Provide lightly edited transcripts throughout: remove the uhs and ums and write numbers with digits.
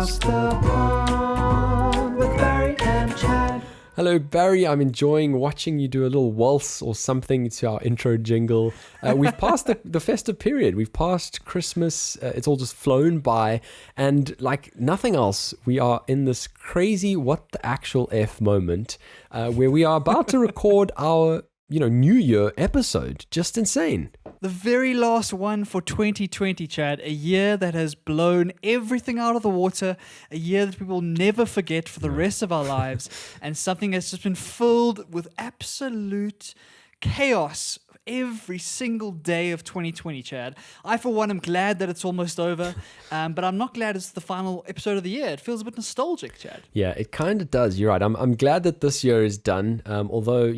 Across the pond with Barry and Chad. Hello, Barry. I'm enjoying watching you do a little waltz or something to our intro jingle. We've passed the festive period. We've passed Christmas. It's all just flown by. And like nothing else, we are in this crazy what the actual F moment where we are about to record our New Year episode. Just insane. The very last one for 2020, Chad. A year that has blown everything out of the water. A year that we will never forget for the rest of our lives. And something that's just been filled with absolute chaos every single day of 2020, Chad. I, for one, am glad that it's almost over, but I'm not glad it's the final episode of the year. It feels a bit nostalgic, Chad. Yeah, it kind of does. You're right. I'm glad that this year is done, although,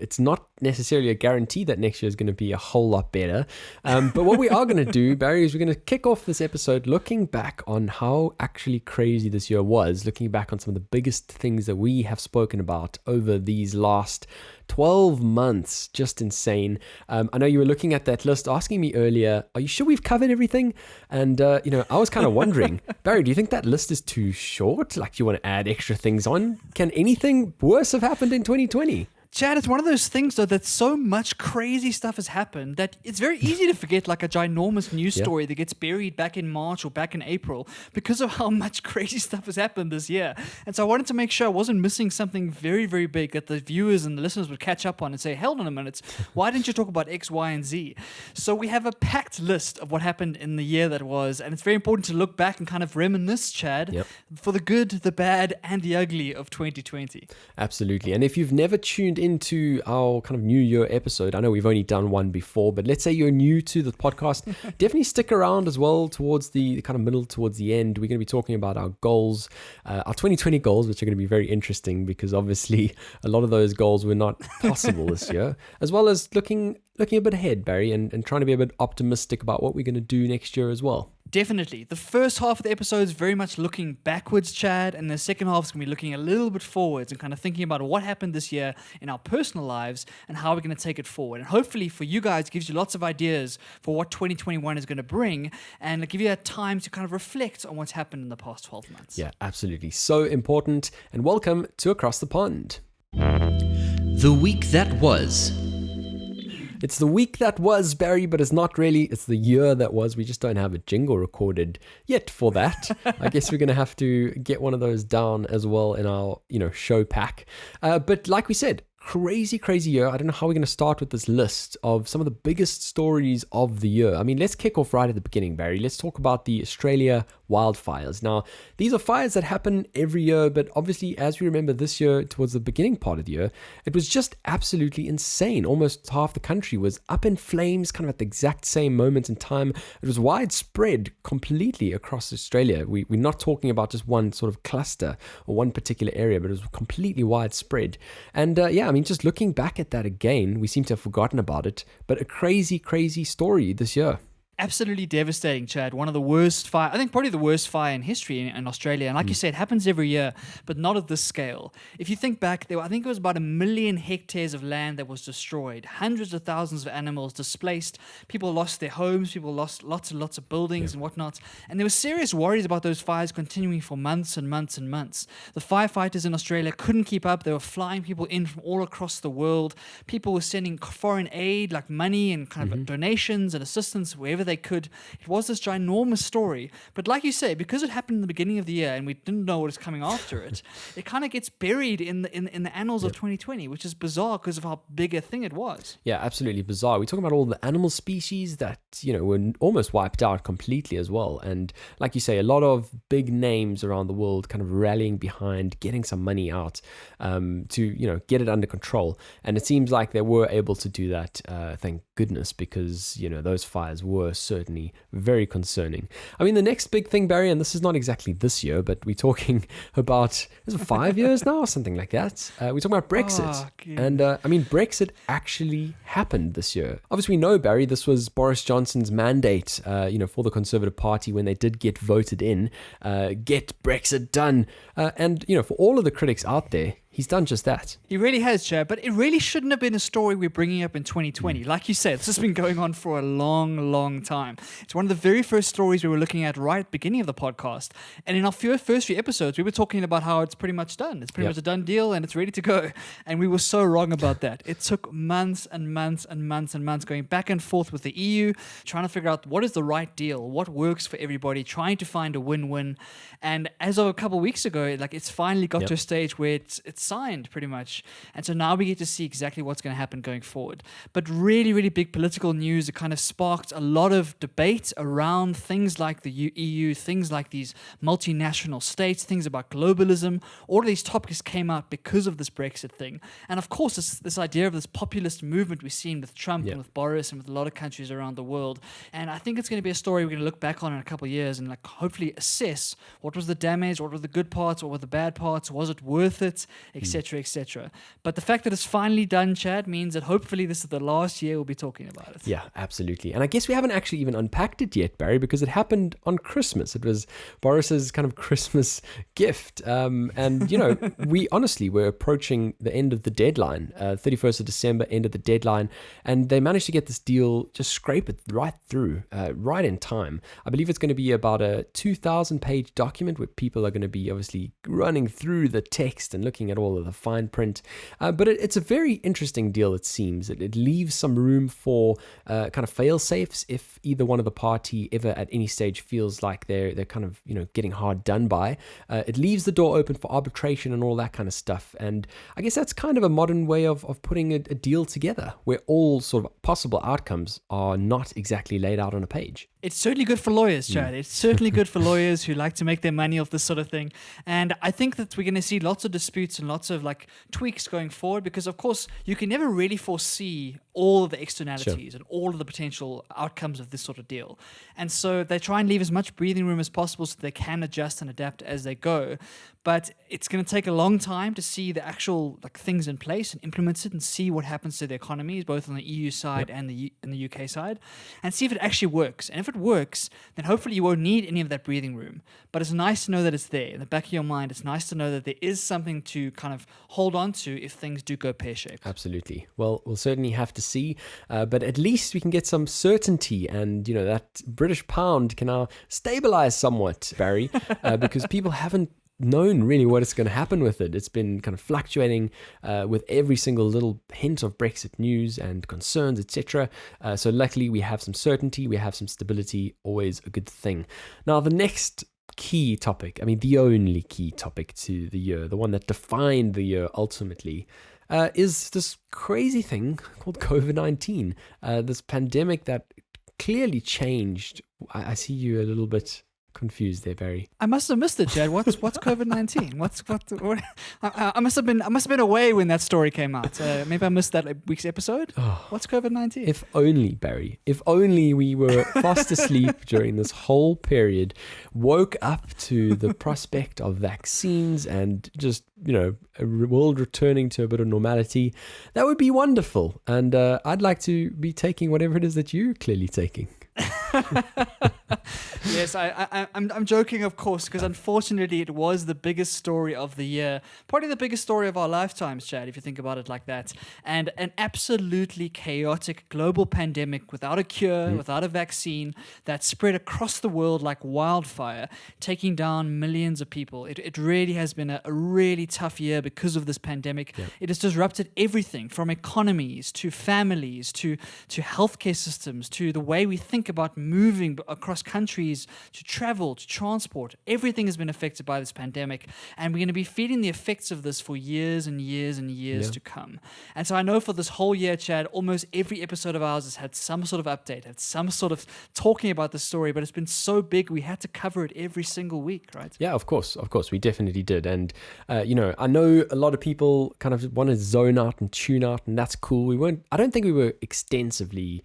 it's not necessarily a guarantee that next year is going to be a whole lot better. But what we are going to do, Barry, is we're going to kick off this episode looking back on how actually crazy this year was, looking back on some of the biggest things that we have spoken about over these last 12 months. Just insane. I know you were looking at that list asking me earlier, are you sure we've covered everything? And, I was kind of wondering, Barry, do you think that list is too short? Like, do you want to add extra things on? Can anything worse have happened in 2020? Chad, it's one of those things, though, that so much crazy stuff has happened that it's very easy to forget like a ginormous news story that gets buried back in March or back in April because of how much crazy stuff has happened this year. And so I wanted to make sure I wasn't missing something very, very big that the viewers and the listeners would catch up on and say, hold on a minute, why didn't you talk about X, Y, and Z? So we have a packed list of what happened in the year that was, and it's very important to look back and kind of reminisce, Chad, for the good, the bad, and the ugly of 2020. Absolutely. And if you've never tuned into our kind of New Year episode, I know we've only done one before, but let's say you're new to the podcast, definitely stick around as well towards the kind of middle, towards the end. We're going to be talking about our goals, our 2020 goals, which are going to be very interesting because obviously a lot of those goals were not possible this year, as well as looking a bit ahead, Barry, and trying to be a bit optimistic about what we're going to do next year as well. Definitely. The first half of the episode is very much looking backwards, Chad, and the second half is going to be looking a little bit forwards and kind of thinking about what happened this year in our personal lives and how we're going to take it forward. And hopefully for you guys, it gives you lots of ideas for what 2021 is going to bring and give you that time to kind of reflect on what's happened in the past 12 months. Yeah, absolutely. So important. And welcome to Across the Pond. The week that was. It's the week that was, Barry, but it's not really. It's the year that was. We just don't have a jingle recorded yet for that. I guess we're going to have to get one of those down as well in our, show pack. But like we said, crazy year. I don't know how we're going to start with this list of some of the biggest stories of the year. I mean, let's kick off right at the beginning, Barry. Let's talk about the Australia wildfires. Now, these are fires that happen every year, but obviously, as we remember this year, towards the beginning part of the year, it was just absolutely insane. Almost half the country was up in flames, kind of at the exact same moment in time. It was widespread completely across Australia. We're not talking about just one sort of cluster or one particular area, but it was completely widespread. And just looking back at that again, we seem to have forgotten about it, but a crazy story this year. Absolutely devastating, Chad. One of the worst fire, I think probably the worst fire in history in Australia. And like you said, it happens every year, but not at this scale. If you think back, I think it was about 1 million hectares of land that was destroyed. Hundreds of thousands of animals displaced. People lost their homes. People lost lots and lots of buildings and whatnot. And there were serious worries about those fires continuing for months and months and months. The firefighters in Australia couldn't keep up. They were flying people in from all across the world. People were sending foreign aid, like money and kind of donations and assistance wherever they could. It was this ginormous story, but like you say, because it happened in the beginning of the year and we didn't know what was coming after it, it kind of gets buried in the annals of 2020, which is bizarre because of how big a thing it was. Yeah, absolutely bizarre. We're talking about all the animal species that were almost wiped out completely as well, and like you say, a lot of big names around the world kind of rallying behind getting some money out to get it under control, and it seems like they were able to do that, thank goodness, because those fires were certainly very concerning. I mean, the next big thing, Barry, and this is not exactly this year, but we're talking about, is it 5 years now or something like that? We're talking about Brexit. And Brexit actually happened this year. Obviously, we know, Barry, this was Boris Johnson's mandate, for the Conservative Party when they did get voted in, get Brexit done. And for all of the critics out there, he's done just that. He really has, Chad, but it really shouldn't have been a story we're bringing up in 2020. Like you said, this has been going on for a long, long time. It's one of the very first stories we were looking at right at the beginning of the podcast. And in our first few episodes, we were talking about how it's pretty much done. It's pretty much a done deal and it's ready to go. And we were so wrong about that. It took months and months and months and months going back and forth with the EU, trying to figure out what is the right deal, what works for everybody, trying to find a win-win. And as of a couple of weeks ago, like it's finally got to a stage where it's signed pretty much. And so now we get to see exactly what's going to happen going forward. But really, really big political news. It kind of sparked a lot of debate around things like the EU, things like these multinational states, things about globalism. All of these topics came out because of this Brexit thing. And of course, this idea of this populist movement we've seen with Trump and with Boris and with a lot of countries around the world. And I think it's going to be a story we're going to look back on in a couple of years and like hopefully assess what was the damage, what were the good parts, what were the bad parts, was it worth it, etc., etc. But the fact that it's finally done, Chad, means that hopefully this is the last year we'll be talking about it. Yeah, absolutely. And I guess we haven't actually even unpacked it yet, Barry, because it happened on Christmas. It was Boris's kind of Christmas gift. And, you know, we honestly were approaching the end of the deadline, 31st of December, end of the deadline. And they managed to get this deal, just scrape it right through, right in time. I believe it's going to be about a 2,000-page document where people are going to be obviously running through the text and looking at all of the fine print. But it's a very interesting deal, it seems. It leaves some room for kind of fail-safes if either one of the party ever at any stage feels like they're kind of, you know, getting hard done by. It leaves the door open for arbitration and all that kind of stuff. And I guess that's kind of a modern way of putting a deal together where all sort of possible outcomes are not exactly laid out on a page. It's certainly good for lawyers, Chad. It's certainly good for lawyers who like to make their money off this sort of thing. And I think that we're going to see lots of disputes and lots of like tweaks going forward because, of course, you can never really foresee all of the externalities and all of the potential outcomes of this sort of deal. And so they try and leave as much breathing room as possible so they can adjust and adapt as they go. But it's going to take a long time to see the actual like things in place and implement it and see what happens to the economies, both on the EU side and the UK side, and see if it actually works. And if it works, then hopefully you won't need any of that breathing room. But it's nice to know that it's there. In the back of your mind, it's nice to know that there is something to kind of hold on to if things do go pear-shaped. Absolutely. Well, we'll certainly have to see. But at least we can get some certainty and, you know, that British pound can now stabilize somewhat, Barry, because people haven't known really what is going to happen with it. It's been kind of fluctuating with every single little hint of Brexit news and concerns, etc. So luckily we have some certainty, we have some stability, always a good thing. Now the next key topic, I mean the only key topic to the year, the one that defined the year ultimately, is this crazy thing called COVID-19, this pandemic that clearly changed. I see you a little bit confused there, Barry. I must have missed it, Chad. What's COVID-19? What? I must have been away when that story came out. Maybe I missed that week's episode. What's COVID-19? If only, Barry. If only we were fast asleep during this whole period, woke up to the prospect of vaccines and just, you know, a world returning to a bit of normality. That would be wonderful. And I'd like to be taking whatever it is that you're clearly taking. Yes, I'm joking, of course, because unfortunately it was the biggest story of the year. Probably the biggest story of our lifetimes, Chad, if you think about it like that. And an absolutely chaotic global pandemic without a cure, without a vaccine, that spread across the world like wildfire, taking down millions of people. It really has been a really tough year because of this pandemic. It has disrupted everything from economies to families to healthcare systems to the way we think about moving across countries, to travel, to transport. Everything has been affected by this pandemic, and we're going to be feeling the effects of this for years and years and years to come. And so I know for this whole year, Chad, almost every episode of ours has had some sort of update, had some sort of talking about the story, but it's been so big we had to cover it every single week, right? Yeah, of course, we definitely did. And you know, I know a lot of people kind of want to zone out and tune out, and that's cool. I don't think we were extensively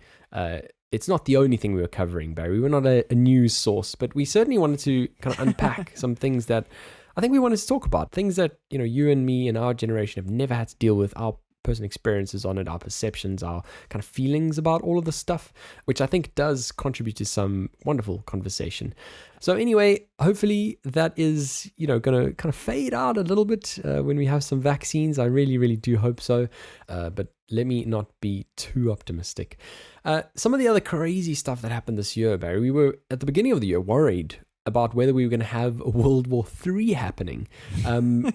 it's not the only thing we were covering, Barry. We were not a news source, but we certainly wanted to kind of unpack some things that I think we wanted to talk about. Things that, you know, you and me and our generation have never had to deal with. Our personal experiences on it, our perceptions, our kind of feelings about all of this stuff, which I think does contribute to some wonderful conversation. So anyway, hopefully that is, going to kind of fade out a little bit when we have some vaccines. I really, really do hope so. But let me not be too optimistic. Some of the other crazy stuff that happened this year, Barry, we were at the beginning of the year worried about whether we were going to have a World War III happening,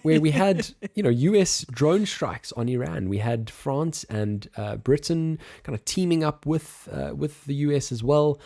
where we had, US drone strikes on Iran. We had France and Britain kind of teaming up with the US as well.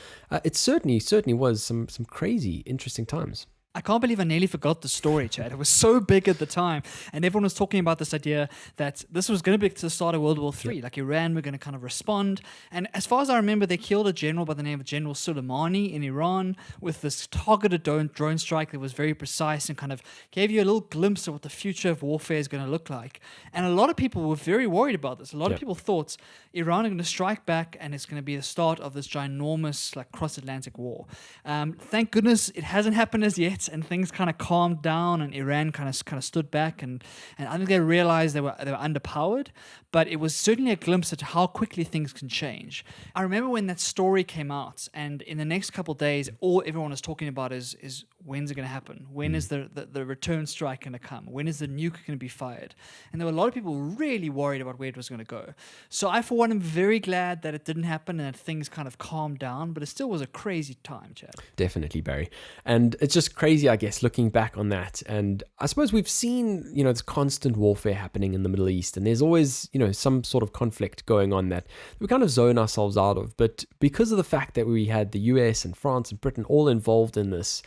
It certainly was some crazy, interesting times. I can't believe I nearly forgot the story, Chad. It was so big at the time, and everyone was talking about this idea that this was going to be the start of World War III. Like Iran were going to kind of respond. And as far as I remember, they killed a general by the name of General Soleimani in Iran with this targeted drone strike that was very precise and kind of gave you a little glimpse of what the future of warfare is going to look like. And a lot of people were very worried about this. A lot of people thought Iran are going to strike back and it's going to be the start of this ginormous cross-Atlantic war. Thank goodness it hasn't happened as yet. And things kind of calmed down, and Iran kind of stood back, and I think they realized they were underpowered. But it was certainly a glimpse at how quickly things can change. I remember when that story came out, and in the next couple of days, all everyone was talking about is when's it going to happen? When is the return strike going to come? When is the nuke going to be fired? And there were a lot of people really worried about where it was going to go. So I, for one, am very glad that it didn't happen and that things kind of calmed down. But it still was a crazy time, Chad. Definitely, Barry. And it's just crazy, I guess, looking back on that. And I suppose we've seen, this constant warfare happening in the Middle East. And there's always, some sort of conflict going on that we kind of zone ourselves out of. But because of the fact that we had the US and France and Britain all involved in this,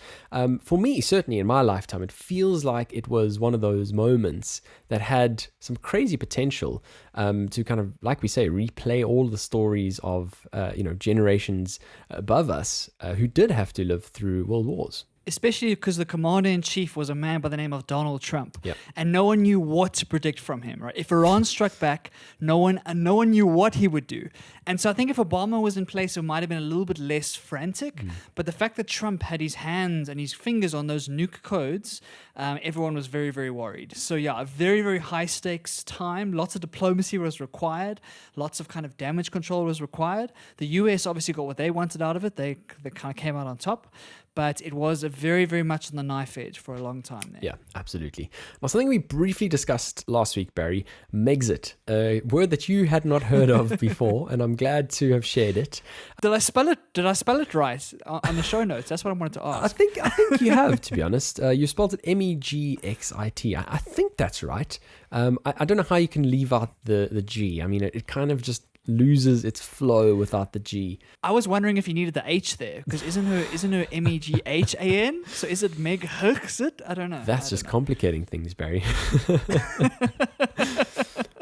for me, certainly in my lifetime, it feels like it was one of those moments that had some crazy potential to kind of, like we say, replay all the stories of, generations above us who did have to live through world wars. Especially because the commander-in-chief was a man by the name of Donald Trump. Yep. And no one knew what to predict from him, right? If Iran struck back, no one knew what he would do. And so I think if Obama was in place, it might have been a little bit less frantic. But the fact that Trump had his hands and his fingers on those nuke codes, everyone was very, very worried. So yeah, a very, very high-stakes time. Lots of diplomacy was required. Lots of kind of damage control was required. The US obviously got what they wanted out of it. They kind of came out on top. But it was a very, very much on the knife edge for a long time there. Yeah, absolutely. Now, something we briefly discussed last week, Barry, Megxit, a word that you had not heard of before, and I'm glad to have shared it. Did I spell it right on the show notes? That's what I wanted to ask. I think you have, to be honest. You spelled it Megxit. I think that's right. I don't know how you can leave out the G. I mean, it kind of just loses its flow without the G. I was wondering if you needed the H there, because isn't her Meghan? So is it Megxit? I don't know. That's just complicating things, Barry.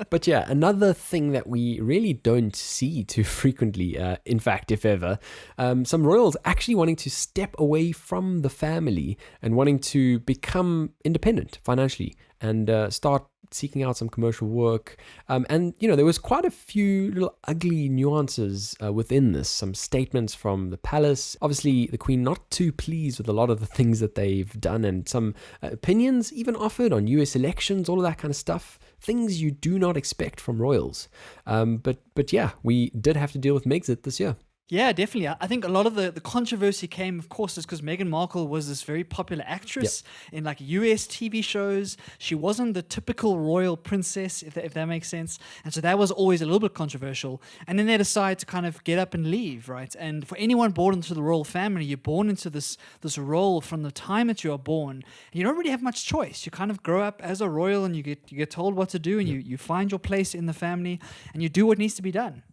But yeah, another thing that we really don't see too frequently, in fact, if ever, some royals actually wanting to step away from the family and wanting to become independent financially and start seeking out some commercial work. And, there was quite a few little ugly nuances within this. Some statements from the palace. Obviously, the Queen not too pleased with a lot of the things that they've done, and some opinions even offered on US elections, all of that kind of stuff. Things you do not expect from royals. But yeah, we did have to deal with Megxit this year. Yeah, definitely. I think a lot of the controversy came, of course, is because Meghan Markle was this very popular actress in US TV shows. She wasn't the typical royal princess, if that makes sense. And so that was always a little bit controversial. And then they decided to kind of get up and leave, right? And for anyone born into the royal family, you're born into this role from the time that you are born. And you don't really have much choice. You kind of grow up as a royal and you get told what to do, and you find your place in the family and you do what needs to be done.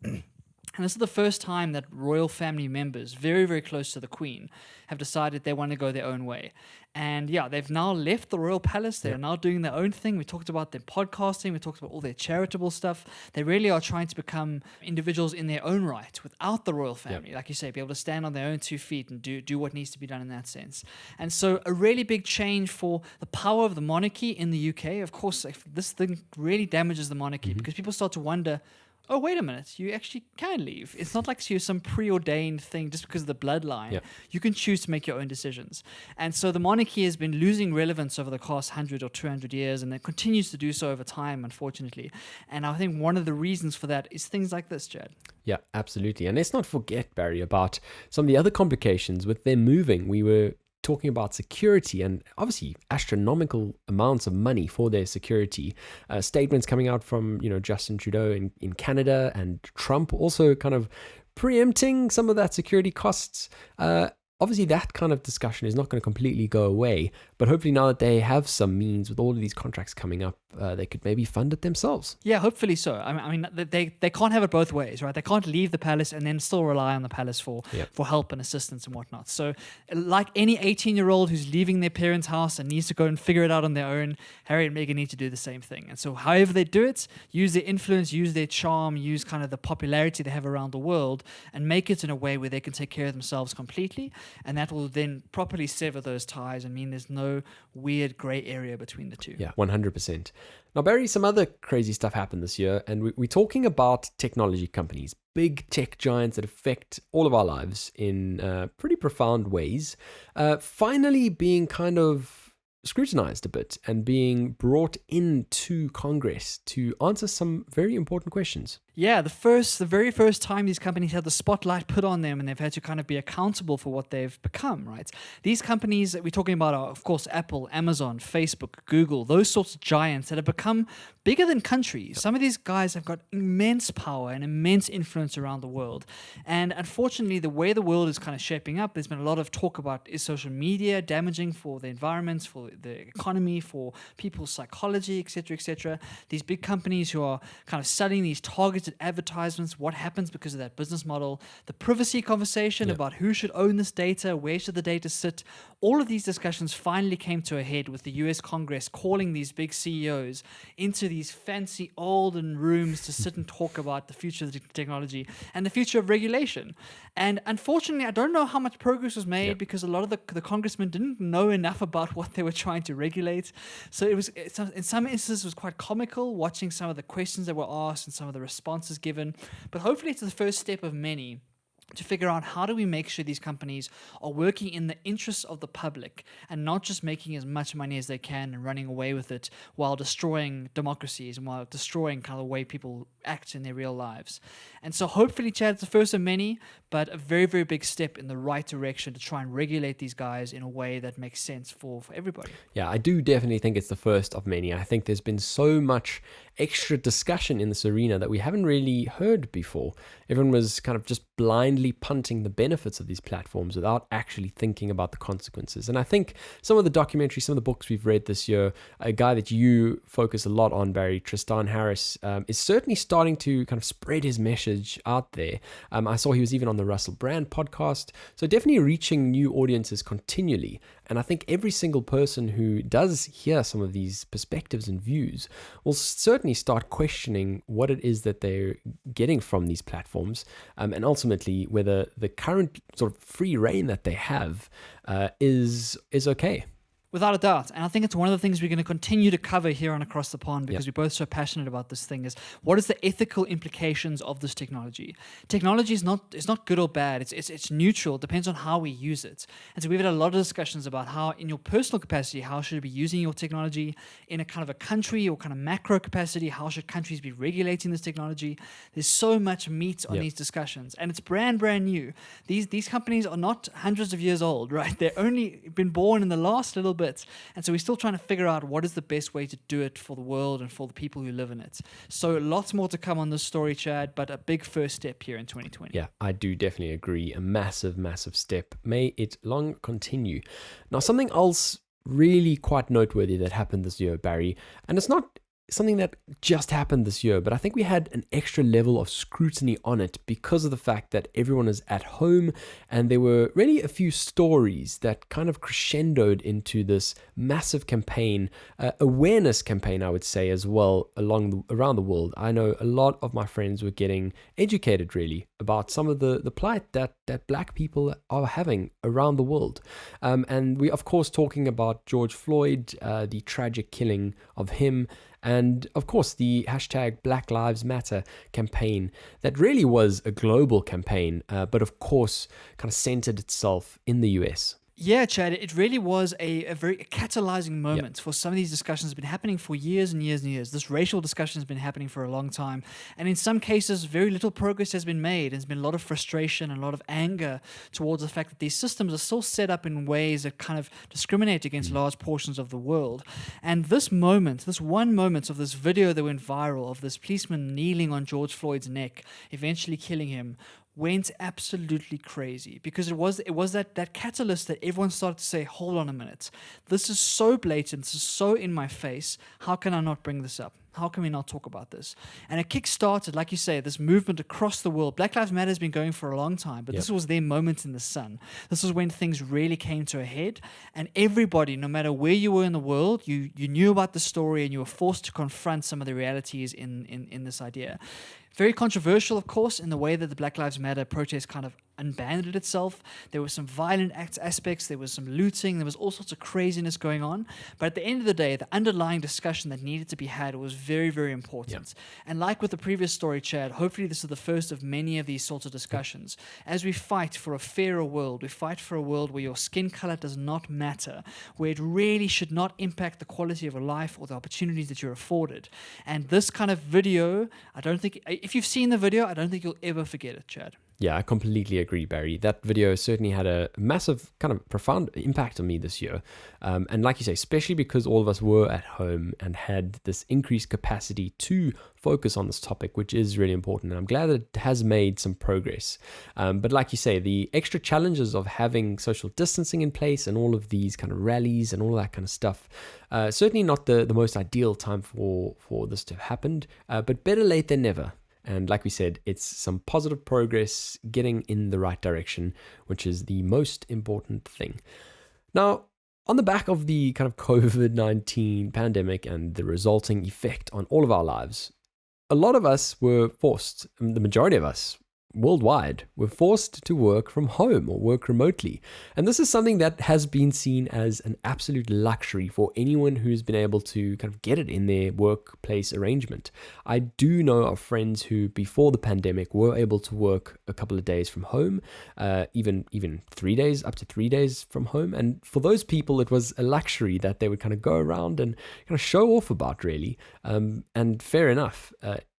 And this is the first time that royal family members, very, very close to the Queen, have decided they want to go their own way. And yeah, they've now left the royal palace. They're now doing their own thing. We talked about their podcasting. We talked about all their charitable stuff. They really are trying to become individuals in their own right without the royal family. Like you say, be able to stand on their own 2 feet and do what needs to be done in that sense. And so a really big change for the power of the monarchy in the UK. Of course, if this thing really damages the monarchy because people start to wonder, oh, wait a minute, you actually can leave. It's not like you're some preordained thing just because of the bloodline. Yeah. You can choose to make your own decisions. And so the monarchy has been losing relevance over the past 100 or 200 years, and it continues to do so over time, unfortunately. And I think one of the reasons for that is things like this, Chad. Yeah, absolutely. And let's not forget, Barry, about some of the other complications with them moving. We were talking about security and obviously astronomical amounts of money for their security. Statements coming out from, Justin Trudeau in Canada, and Trump also kind of preempting some of that security costs. Obviously, that kind of discussion is not going to completely go away, but hopefully now that they have some means with all of these contracts coming up, they could maybe fund it themselves. Yeah, hopefully so. I mean, they can't have it both ways, right? They can't leave the palace and then still rely on the palace for help and assistance and whatnot. So, like any 18-year-old who's leaving their parents' house and needs to go and figure it out on their own, Harry and Meghan need to do the same thing. And so, however they do it, use their influence, use their charm, use kind of the popularity they have around the world, and make it in a way where they can take care of themselves completely. And that will then properly sever those ties and mean there's no weird gray area between the two. Yeah, 100%. Now, Barry, some other crazy stuff happened this year, and we're talking about technology companies, big tech giants that affect all of our lives in pretty profound ways, finally being kind of scrutinized a bit and being brought into Congress to answer some very important questions. Yeah, the very first time these companies had the spotlight put on them and they've had to kind of be accountable for what they've become, right? These companies that we're talking about are, of course, Apple, Amazon, Facebook, Google, those sorts of giants that have become bigger than countries. Some of these guys have got immense power and immense influence around the world. And unfortunately, the way the world is kind of shaping up, there's been a lot of talk about, is social media damaging for the environment, for the economy, for people's psychology, etc., etc. These big companies who are kind of selling these targeted advertisements, what happens because of that business model, the privacy conversation about who should own this data, where should the data sit. All of these discussions finally came to a head with the US Congress calling these big CEOs into these fancy olden rooms to sit and talk about the future of the technology and the future of regulation. And unfortunately, I don't know how much progress was made because a lot of the congressmen didn't know enough about what they were trying to regulate. So in some instances, it was quite comical watching some of the questions that were asked and some of the responses given. But hopefully it's the first step of many to figure out how do we make sure these companies are working in the interests of the public and not just making as much money as they can and running away with it while destroying democracies and while destroying kind of the way people act in their real lives. And so hopefully, Chad, it's the first of many, but a very, very big step in the right direction to try and regulate these guys in a way that makes sense for everybody. Yeah, I do definitely think it's the first of many. I think there's been so much extra discussion in this arena that we haven't really heard before. Everyone was kind of just blindly punting the benefits of these platforms without actually thinking about the consequences. And I think some of the documentaries, some of the books we've read this year, a guy that you focus a lot on, Barry, Tristan Harris, is certainly starting to kind of spread his message out there. I saw he was even on the Russell Brand podcast. So definitely reaching new audiences continually. And I think every single person who does hear some of these perspectives and views will certainly start questioning what it is that they're getting from these platforms, and ultimately whether the current sort of free reign that they have is okay. Without a doubt. And I think it's one of the things we're going to continue to cover here on Across the Pond because we're both so passionate about this thing is what is the ethical implications of this technology? Technology is not good or bad. It's neutral. It depends on how we use it. And so we've had a lot of discussions about how in your personal capacity, how should you be using your technology in a kind of a country or kind of macro capacity? How should countries be regulating this technology? There's so much meat on these discussions and it's brand new. These companies are not hundreds of years old, right? They're only been born in the last little bit. And so we're still trying to figure out what is the best way to do it for the world and for the people who live in it. So lots more to come on this story, Chad, but a big first step here in 2020. Yeah, I do definitely agree. A massive, massive step. May it long continue. Now, something else really quite noteworthy that happened this year, Barry, and it's not something that just happened this year, but I think we had an extra level of scrutiny on it because of the fact that everyone is at home and there were really a few stories that kind of crescendoed into this massive campaign, awareness campaign, I would say, as well, around the world. I know a lot of my friends were getting educated really about some of the plight that black people are having around the world. And we, of course, talking about George Floyd, the tragic killing of him, And of course, the hashtag Black Lives Matter campaign that really was a global campaign, but of course kind of centered itself in the US. Yeah, Chad, it really was a very catalyzing moment for some of these discussions that have been happening for years and years and years. This racial discussion has been happening for a long time. And in some cases, very little progress has been made. There's been a lot of frustration and a lot of anger towards the fact that these systems are still set up in ways that kind of discriminate against large portions of the world. And this moment, this one moment of this video that went viral of this policeman kneeling on George Floyd's neck, eventually killing him, went absolutely crazy, because it was that catalyst that everyone started to say, hold on a minute, this is so blatant, this is so in my face, how can I not bring this up? How can we not talk about this? And it kick-started, like you say, this movement across the world. Black Lives Matter has been going for a long time, but this was their moment in the sun. This was when things really came to a head, and everybody, no matter where you were in the world, you knew about the story, and you were forced to confront some of the realities in this idea. Very controversial, of course, in the way that the Black Lives Matter protest kind of unbanded itself. There were some violent aspects, there was some looting, there was all sorts of craziness going on. But at the end of the day, the underlying discussion that needed to be had was very, very important. And like with the previous story, Chad, hopefully this is the first of many of these sorts of discussions. As we fight for a fairer world, we fight for a world where your skin color does not matter, where it really should not impact the quality of your life or the opportunities that you're afforded. And this kind of video, I don't think, if you've seen the video, I don't think you'll ever forget it, Chad. Yeah, I completely agree, Barry. That video certainly had a massive, kind of profound impact on me this year. And like you say, especially because all of us were at home and had this increased capacity to focus on this topic, which is really important. And I'm glad that it has made some progress. But like you say, the extra challenges of having social distancing in place and all of these kind of rallies and all that kind of stuff, certainly not the most ideal time for this to have happened, but better late than never. And like we said, it's some positive progress getting in the right direction, which is the most important thing. Now, on the back of the kind of COVID-19 pandemic and the resulting effect on all of our lives, a lot of us were forced, the majority of us worldwide, were forced to work from home or work remotely. And this is something that has been seen as an absolute luxury for anyone who's been able to kind of get it in their workplace arrangement. I do know of friends who, before the pandemic, were able to work a couple of days from home, even 3 days, up to 3 days from home. And for those people, it was a luxury that they would kind of go around and kind of show off about, really. And fair enough.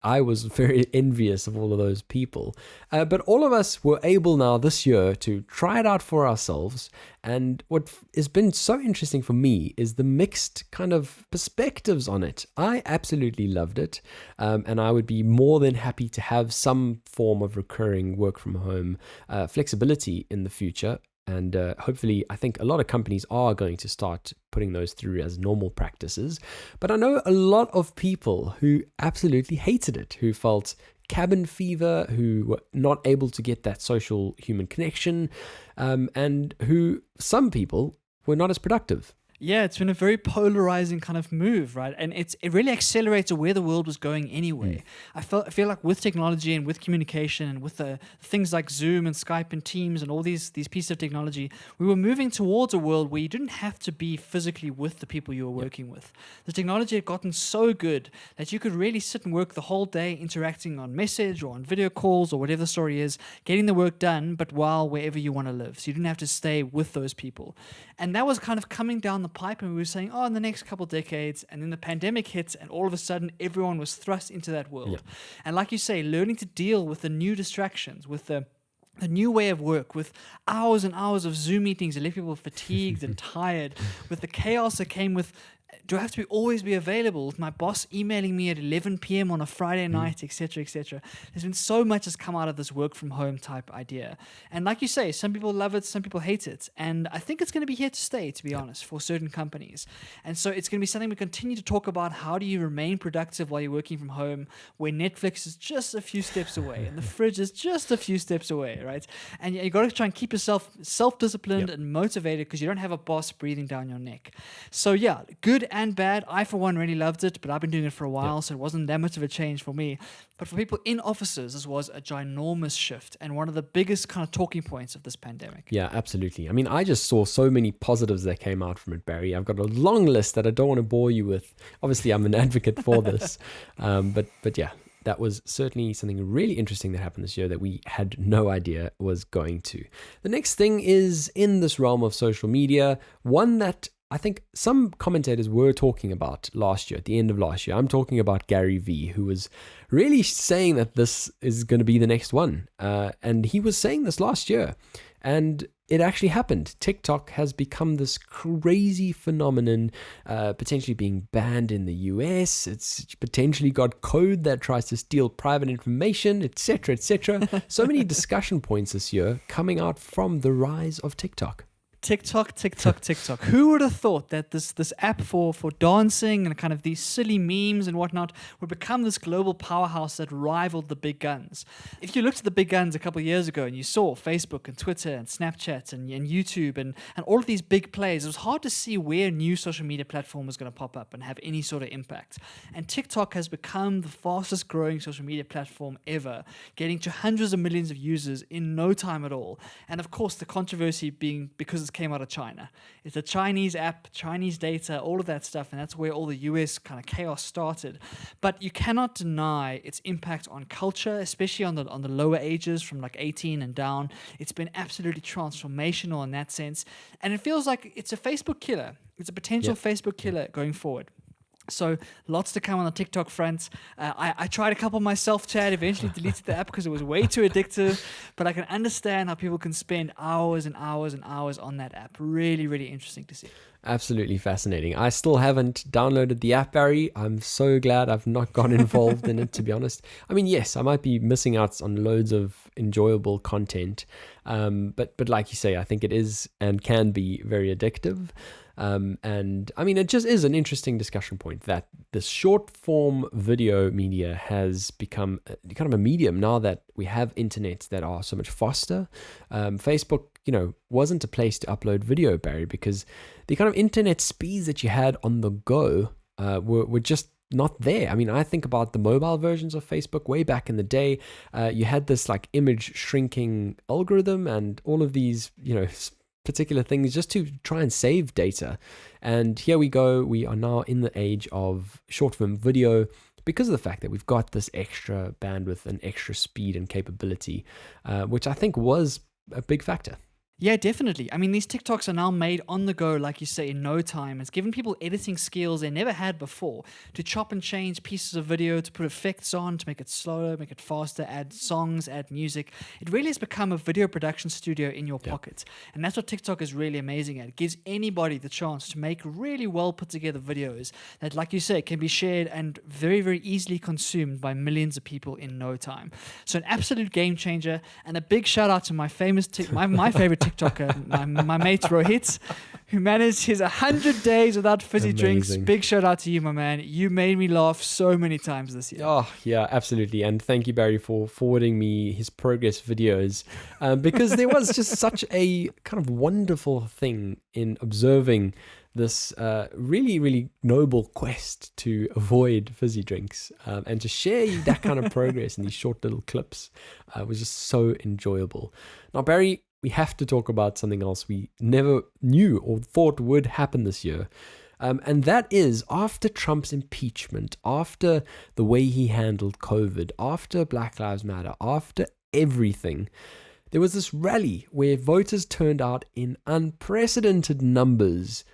I was very envious of all of those people. But all of us were able now this year to try it out for ourselves. And what has been so interesting for me is the mixed kind of perspectives on it. I absolutely loved it. And I would be more than happy to have some form of recurring work from home flexibility in the future. And hopefully, I think a lot of companies are going to start putting those through as normal practices. But I know a lot of people who absolutely hated it, who felt cabin fever, who were not able to get that social human connection, and who some people were not as productive. Yeah, it's been a very polarizing kind of move, right? And it really accelerates where the world was going anyway. I feel like with technology and with communication and with the things like Zoom and Skype and Teams and all these pieces of technology, we were moving towards a world where you didn't have to be physically with the people you were working with. The technology had gotten so good that you could really sit and work the whole day interacting on message or on video calls or whatever the story is, getting the work done, but while wherever you want to live. So you didn't have to stay with those people. And that was kind of coming down the pipe, and we were saying, oh, in the next couple of decades, and then the pandemic hits, and all of a sudden everyone was thrust into that world. And like you say, learning to deal with the new distractions, with the new way of work, with hours and hours of Zoom meetings that left people fatigued and tired, with the chaos that came with, do I have to always be available with my boss emailing me at 11 p.m. on a Friday night, etc., etc. There's been so much that's come out of this work from home type idea. And like you say, some people love it, some people hate it. And I think it's going to be here to stay, to be honest, for certain companies. And so it's going to be something we continue to talk about. How do you remain productive while you're working from home, where Netflix is just a few steps away and the fridge is just a few steps away, right? And you got to try and keep yourself self-disciplined and motivated, because you don't have a boss breathing down your neck. So yeah, good good and bad. I, for one, really loved it, but I've been doing it for a while, so it wasn't that much of a change for me. But for people in offices, this was a ginormous shift and one of the biggest kind of talking points of this pandemic. Yeah, absolutely. I mean, I just saw so many positives that came out from it, Barry. I've got a long list that I don't want to bore you with. Obviously, I'm an advocate for this. But yeah, that was certainly something really interesting that happened this year that we had no idea was going to. The next thing is in this realm of social media, one that I think some commentators were talking about last year, at the end of last year. I'm talking about Gary Vee, who was really saying that this is going to be the next one. And he was saying this last year. And it actually happened. TikTok has become this crazy phenomenon, potentially being banned in the US. It's potentially got code that tries to steal private information, etc., etc. So many discussion points this year coming out from the rise of TikTok. TikTok. Who would have thought that this app for dancing and kind of these silly memes and whatnot would become this global powerhouse that rivaled the big guns? If you looked at the big guns a couple of years ago and you saw Facebook and Twitter and Snapchat and YouTube and all of these big players, it was hard to see where a new social media platform was going to pop up and have any sort of impact. And TikTok has become the fastest growing social media platform ever, getting to hundreds of millions of users in no time at all. And of course, the controversy being because it came out of China. It's a Chinese app, Chinese data, all of that stuff, and that's where all the US kind of chaos started. But you cannot deny its impact on culture, especially on the lower ages from like 18 and down. It's been absolutely transformational in that sense, and it feels like it's a Facebook killer. It's a potential Facebook killer going forward. So lots to come on the TikTok front. I tried a couple myself, Chad, eventually deleted the app because it was way too addictive, but I can understand how people can spend hours and hours and hours on that app. Really, really interesting to see. Absolutely fascinating. I still haven't downloaded the app, Barry. I'm so glad I've not got involved in it, to be honest. I mean, yes, I might be missing out on loads of enjoyable content, but like you say, I think it is and can be very addictive. And I mean, it just is an interesting discussion point that this short form video media has become kind of a medium now that we have internets that are so much faster. Facebook, wasn't a place to upload video, Barry, because the kind of internet speeds that you had on the go were just not there. I mean, I think about the mobile versions of Facebook way back in the day. You had this like image shrinking algorithm and all of these, particular things just to try and save data. And here we go. We are now in the age of short form video because of the fact that we've got this extra bandwidth and extra speed and capability, which I think was a big factor. Yeah, definitely. I mean, these TikToks are now made on the go, like you say, in no time. It's given people editing skills they never had before to chop and change pieces of video, to put effects on, to make it slower, make it faster, add songs, add music. It really has become a video production studio in your pocket. And that's what TikTok is really amazing at. It gives anybody the chance to make really well put together videos that, like you say, can be shared and very, very easily consumed by millions of people in no time. So an absolute game changer, and a big shout out to my famous, my favorite TikToker, my mate Rohit, who managed his 100 days without fizzy drinks. Big shout out to you, my man. You made me laugh so many times this year. Oh, yeah, absolutely. And thank you, Barry, for forwarding me his progress videos, because there was just such a kind of wonderful thing in observing this really, really noble quest to avoid fizzy drinks, and to share that kind of progress in these short little clips was just so enjoyable. Now, Barry, we have to talk about something else we never knew or thought would happen this year. And that is after Trump's impeachment, after the way he handled COVID, after Black Lives Matter, after everything, there was this rally where voters turned out in unprecedented numbers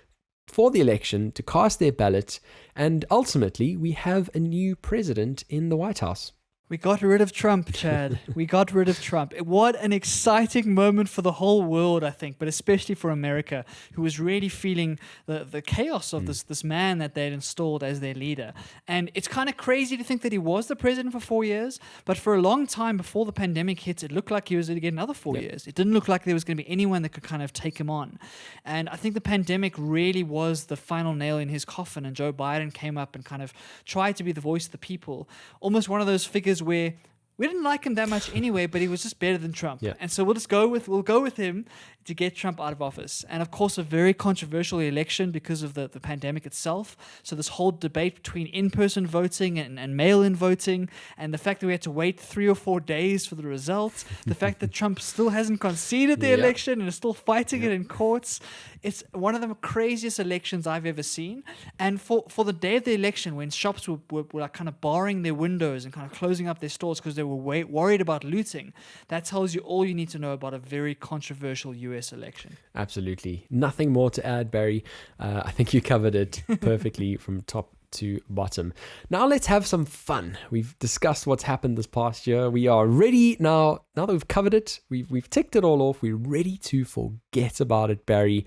for the election to cast their ballot. And ultimately, we have a new president in the White House. We got rid of Trump, Chad. We got rid of Trump. What an exciting moment for the whole world, I think, but especially for America, who was really feeling the chaos of this man that they'd installed as their leader. And it's kind of crazy to think that he was the president for 4 years, but for a long time before the pandemic hit, it looked like he was going to get another 4 years. It didn't look like there was going to be anyone that could kind of take him on. And I think the pandemic really was the final nail in his coffin, and Joe Biden came up and kind of tried to be the voice of the people, almost one of those figures where we didn't like him that much anyway, but he was just better than Trump. Yeah. And so we'll go with him to get Trump out of office. And of course, a very controversial election because of the pandemic itself. So this whole debate between in-person voting and mail-in voting, and the fact that we had to wait 3 or 4 days for the results, the fact that Trump still hasn't conceded the election and is still fighting it in courts. It's one of the craziest elections I've ever seen. And for the day of the election, when shops were like kind of barring their windows and kind of closing up their stores because they were worried about looting, that tells you all you need to know about a very controversial US election. Absolutely. Nothing more to add, Barry. I think you covered it perfectly from top to bottom. Now let's have some fun. We've discussed what's happened this past year. We are ready now. Now that we've covered it, we've ticked it all off. We're ready to forget about it, Barry.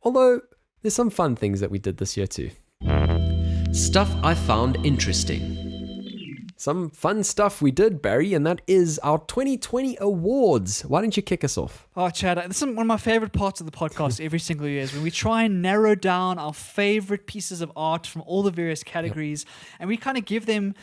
Although there's some fun things that we did this year too. Stuff I found interesting. Some fun stuff we did, Barry, and that is our 2020 awards. Why don't you kick us off? Oh, Chad, this is one of my favorite parts of the podcast every single year is when we try and narrow down our favorite pieces of art from all the various categories, and we kind of give them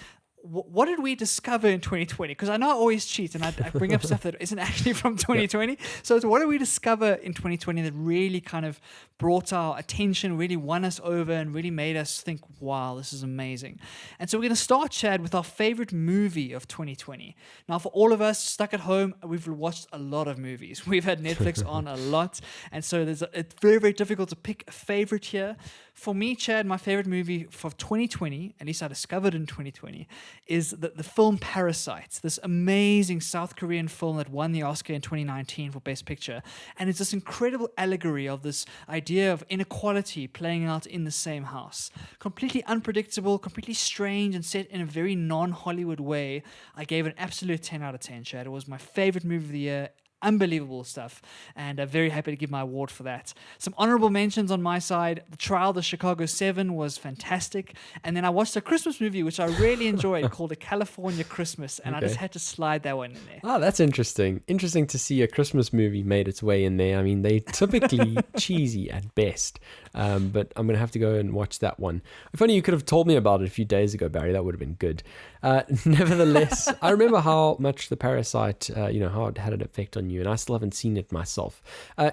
what did we discover in 2020? Because I know I always cheat and I bring up stuff that isn't actually from 2020. So it's what did we discover in 2020 that really kind of brought our attention, really won us over and really made us think, wow, this is amazing. And so we're going to start, Chad, with our favorite movie of 2020. Now, for all of us stuck at home, we've watched a lot of movies. We've had Netflix on a lot. And so it's very, very difficult to pick a favorite here. For me, Chad, my favorite movie for 2020, at least I discovered in 2020, is the film Parasite, this amazing South Korean film that won the Oscar in 2019 for Best Picture. And it's this incredible allegory of this idea of inequality playing out in the same house. Completely unpredictable, completely strange, and set in a very non-Hollywood way. I gave it an absolute 10 out of 10, Chad. It was my favorite movie of the year. Unbelievable stuff, and I'm very happy to give my award for that. Some honorable mentions on my side. The Trial of the Chicago 7 was fantastic, and then I watched a Christmas movie which I really enjoyed called A California Christmas, and I just had to slide that one in there. Oh, that's interesting. Interesting to see a Christmas movie made its way in there. I mean, they're typically cheesy at best, but I'm going to have to go and watch that one. If only you could have told me about it a few days ago, Barry, that would have been good. Nevertheless, I remember how much the Parasite, how it had an effect on you, and I still haven't seen it myself.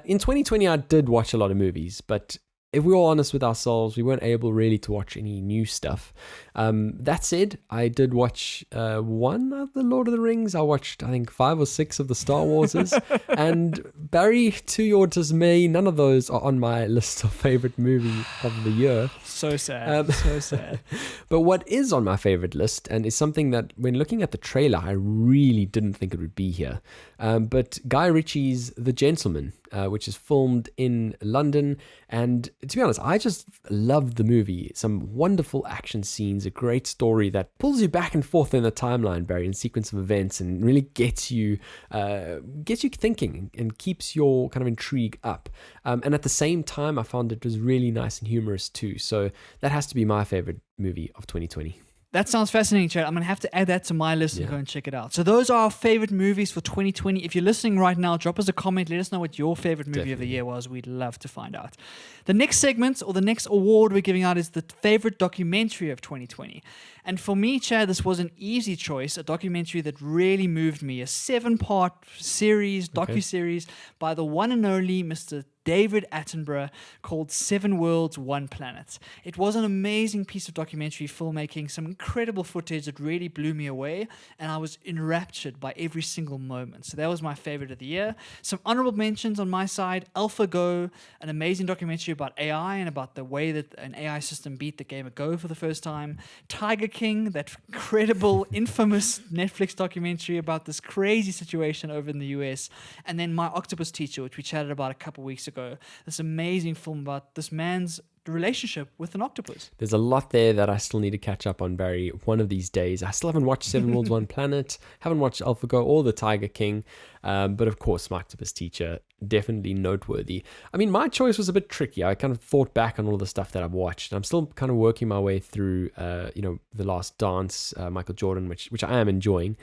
In 2020, I did watch a lot of movies, but if we're all honest with ourselves, we weren't able really to watch any new stuff. That said, I did watch one of the Lord of the Rings. I watched, I think, 5 or 6 of the Star Warses. And Barry, to your dismay, none of those are on my list of favorite movie of the year. So sad, so sad. But what is on my favorite list, and is something that when looking at the trailer, I really didn't think it would be here. But Guy Ritchie's The Gentleman, which is filmed in London. And to be honest, I just loved the movie. Some wonderful action scenes, a great story that pulls you back and forth in the timeline, Barry, in sequence of events, and really gets you thinking and keeps your kind of intrigue up. And at the same time, I found it was really nice and humorous too. So that has to be my favorite movie of 2020. That sounds fascinating, Chad. I'm going to have to add that to my list and go and check it out. So those are our favorite movies for 2020. If you're listening right now, drop us a comment. Let us know what your favorite movie of the year was. We'd love to find out. The next segment or the next award we're giving out is the favorite documentary of 2020. And for me, Chad, this was an easy choice, a documentary that really moved me. A 7-part series, docuseries by the one and only Mr. David Attenborough called 7 Worlds, 1 Planet. It was an amazing piece of documentary filmmaking, some incredible footage that really blew me away, and I was enraptured by every single moment. So that was my favorite of the year. Some honorable mentions on my side: AlphaGo, an amazing documentary about AI and about the way that an AI system beat the game of Go for the first time. Tiger King, that incredible, infamous Netflix documentary about this crazy situation over in the US. And then My Octopus Teacher, which we chatted about a couple weeks ago. This amazing film about this man's relationship with an octopus. There's a lot there that I still need to catch up on, Barry, one of these days. I still haven't watched 7 Worlds, 1 Planet, haven't watched AlphaGo or The Tiger King, but of course, My Octopus Teacher, definitely noteworthy. I mean, my choice was a bit tricky. I kind of thought back on all the stuff that I've watched. I'm still kind of working my way through, The Last Dance, Michael Jordan, which I am enjoying.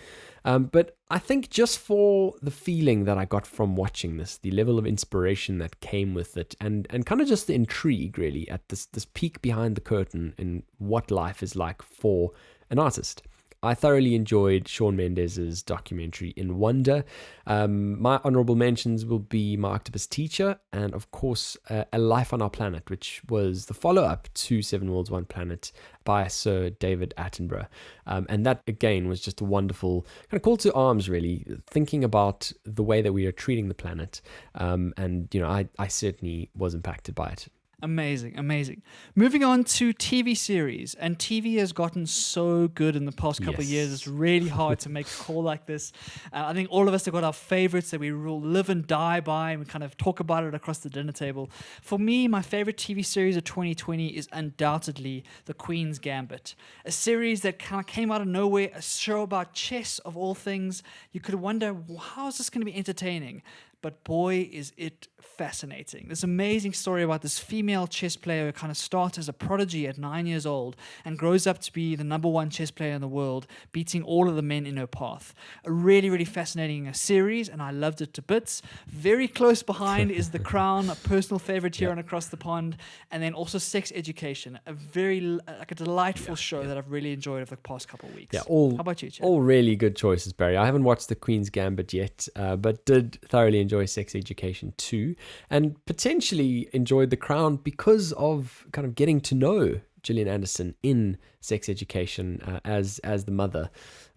But I think just for the feeling that I got from watching this, the level of inspiration that came with it, and kind of just the intrigue, really, at this peek behind the curtain in what life is like for an artist. I thoroughly enjoyed Shawn Mendes's documentary In Wonder. My honorable mentions will be My Octopus Teacher and, of course, A Life on Our Planet, which was the follow-up to Seven Worlds, One Planet by Sir David Attenborough. And that, again, was just a wonderful kind of call to arms, really, thinking about the way that we are treating the planet. And, I certainly was impacted by it. Amazing. Moving on to TV series, and TV has gotten so good in the past couple of years. It's really hard to make a call like this. I think all of us have got our favorites that we will live and die by, and we kind of talk about it across the dinner table. For me, my favorite TV series of 2020 is undoubtedly The Queen's Gambit, a series that kind of came out of nowhere, a show about chess of all things. You could wonder, how is this going to be entertaining? But boy, is it fascinating. This amazing story about this female chess player who kind of starts as a prodigy at 9 years old and grows up to be the number one chess player in the world, beating all of the men in her path. A really, really fascinating series, and I loved it to bits. Very close behind is The Crown, a personal favorite here and across the pond, and then also Sex Education, a very a delightful show that I've really enjoyed over the past couple of weeks. Yeah, how about you, Chad? All really good choices, Barry. I haven't watched The Queen's Gambit yet, but did thoroughly enjoy Sex Education too, and potentially enjoyed The Crown because of kind of getting to know Gillian Anderson in Sex Education as the mother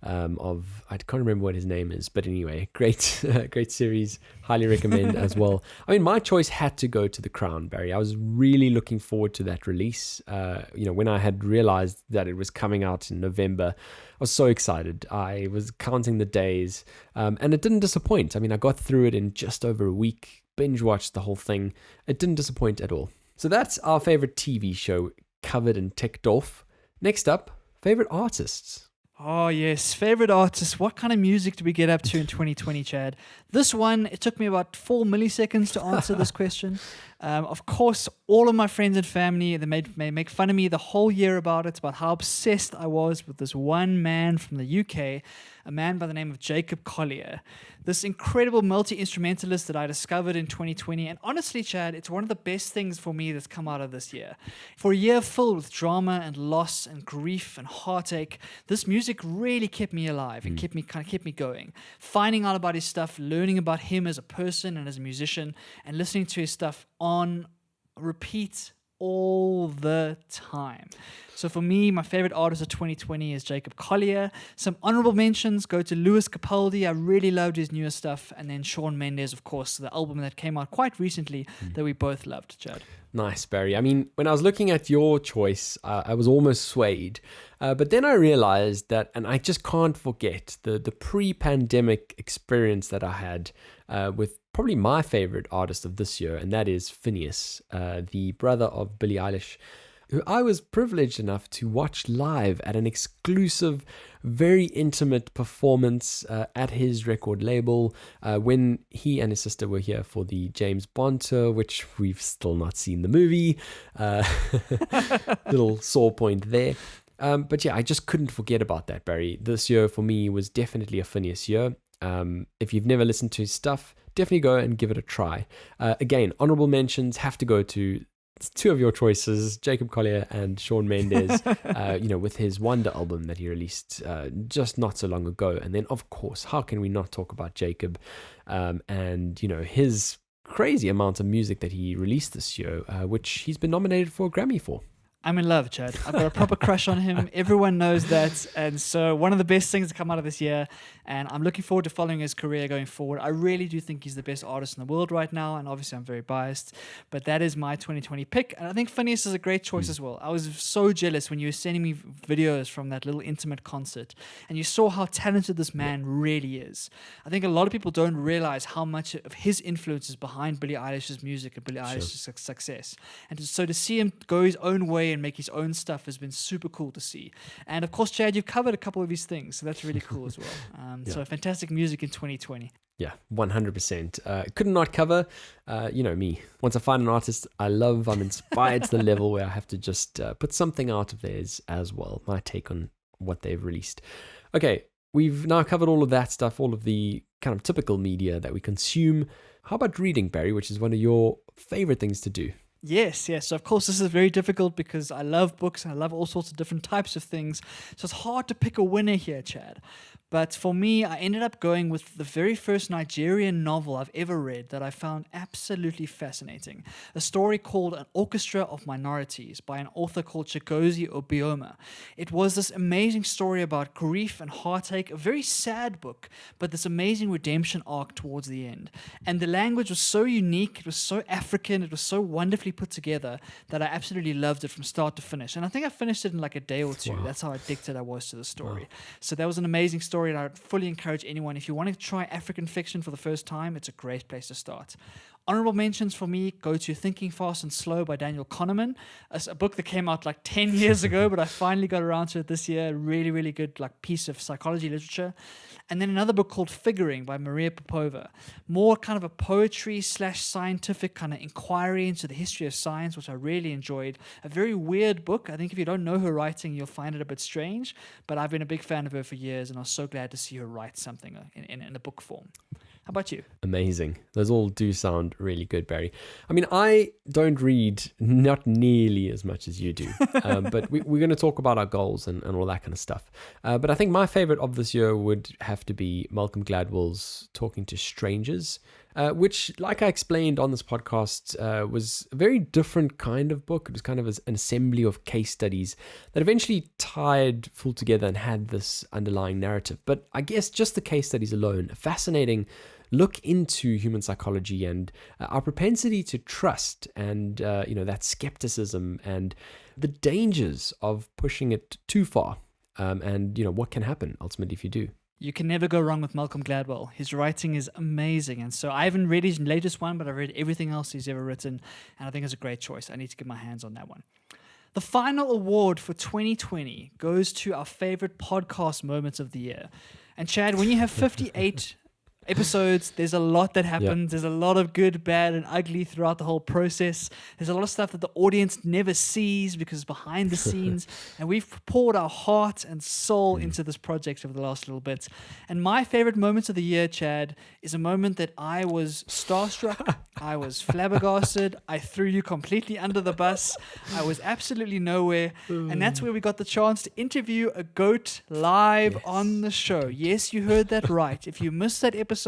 of, I can't remember what his name is, but anyway, great series, highly recommend as well. I mean, my choice had to go to The Crown, Barry. I was really looking forward to that release. When I had realized that it was coming out in November, I was so excited. I was counting the days, and it didn't disappoint. I mean, I got through it in just over a week, binge watched the whole thing. It didn't disappoint at all. So that's our favorite TV show covered and ticked off. Next up, favorite artists. Oh, yes. Favorite artists. What kind of music do we get up to in 2020, Chad? This one, it took me about 4 milliseconds to answer this question. Of course, all of my friends and family, they make fun of me the whole year about it, about how obsessed I was with this one man from the UK, a man by the name of Jacob Collier. This incredible multi-instrumentalist that I discovered in 2020. And honestly, Chad, it's one of the best things for me that's come out of this year. For a year filled with drama and loss and grief and heartache, this music really kept me alive and kept me going. Finding out about his stuff, learning about him as a person and as a musician, and listening to his stuff on repeat all the time. So for me, my favorite artist of 2020 is Jacob Collier. Some honorable mentions go to Lewis Capaldi. I really loved his newer stuff. And then Shawn Mendes, of course, the album that came out quite recently that we both loved, Chad. Nice, Barry. I mean, when I was looking at your choice, I was almost swayed. But then I realized that, and I just can't forget, the pre-pandemic experience that I had with probably my favorite artist of this year, and that is Phineas, the brother of Billie Eilish, who I was privileged enough to watch live at an exclusive, very intimate performance at his record label when he and his sister were here for the James Bond tour, which we've still not seen the movie. Little sore point there. But yeah, I just couldn't forget about that, Barry. This year for me was definitely a Phineas year. If you've never listened to his stuff, definitely go and give it a try. Again, honorable mentions have to go to two of your choices, Jacob Collier and Shawn Mendes, with his Wonder album that he released just not so long ago. And then, of course, how can we not talk about Jacob and, his crazy amount of music that he released this year, which he's been nominated for a Grammy for. I'm in love, Chad. I've got a proper crush on him. Everyone knows that. And so one of the best things to come out of this year. And I'm looking forward to following his career going forward. I really do think he's the best artist in the world right now. And obviously I'm very biased. But that is my 2020 pick. And I think Phineas is a great choice as well. I was so jealous when you were sending me videos from that little intimate concert. And you saw how talented this man really is. I think a lot of people don't realize how much of his influence is behind Billie Eilish's music and Billie Eilish's success. And so to see him go his own way and make his own stuff has been super cool to see. And of course, Chad, you've covered a couple of these things, so that's really cool as well. So fantastic music in 2020. Yeah, 100%. Could not cover, me. Once I find an artist I love, I'm inspired to the level where I have to just put something out of theirs as well. My take on what they've released. Okay, we've now covered all of that stuff, all of the kind of typical media that we consume. How about reading, Barry, which is one of your favorite things to do? Yes, yes. So of course this is very difficult because I love books and I love all sorts of different types of things. So it's hard to pick a winner here, Chad. But for me, I ended up going with the very first Nigerian novel I've ever read that I found absolutely fascinating. A story called An Orchestra of Minorities by an author called Chigozie Obioma. It was this amazing story about grief and heartache, a very sad book, but this amazing redemption arc towards the end. And the language was so unique, it was so African, it was so wonderfully put together that I absolutely loved it from start to finish. And I think I finished it in like a day or two. Wow. That's how addicted I was to the story. Wow. So that was an amazing story, and I'd fully encourage anyone, if you want to try African fiction for the first time, it's a great place to start. Honorable mentions for me go to Thinking Fast and Slow by Daniel Kahneman, a book that came out like 10 years ago, but I finally got around to it this year. Really, really good like piece of psychology literature. And then another book called Figuring by Maria Popova, more kind of a poetry / scientific kind of inquiry into the history of science, which I really enjoyed. A very weird book. I think if you don't know her writing, you'll find it a bit strange, but I've been a big fan of her for years, and I was so glad to see her write something in a book form. How about you? Amazing. Those all do sound really good, Barry. I mean, I don't read not nearly as much as you do, but we're going to talk about our goals and all that kind of stuff. But I think my favorite of this year would have to be Malcolm Gladwell's Talking to Strangers, which, like I explained on this podcast, was a very different kind of book. It was kind of an assembly of case studies that eventually tied full together and had this underlying narrative. But I guess just the case studies alone, a fascinating look into human psychology and our propensity to trust and, that skepticism and the dangers of pushing it too far. And what can happen ultimately if you do. You can never go wrong with Malcolm Gladwell. His writing is amazing. And so I haven't read his latest one, but I've read everything else he's ever written. And I think it's a great choice. I need to get my hands on that one. The final award for 2020 goes to our favorite podcast moments of the year. And Chad, when you have 58 episodes, there's a lot that happens. There's a lot of good, bad, and ugly throughout the whole process. There's a lot of stuff that the audience never sees because it's behind the scenes. And we've poured our heart and soul into this project over the last little bit. And my favorite moments of the year, Chad, is a moment that I was starstruck. I was flabbergasted. I threw you completely under the bus. I was absolutely nowhere. And that's where we got the chance to interview a goat live on the show. Yes, you heard that right. If you missed that episode,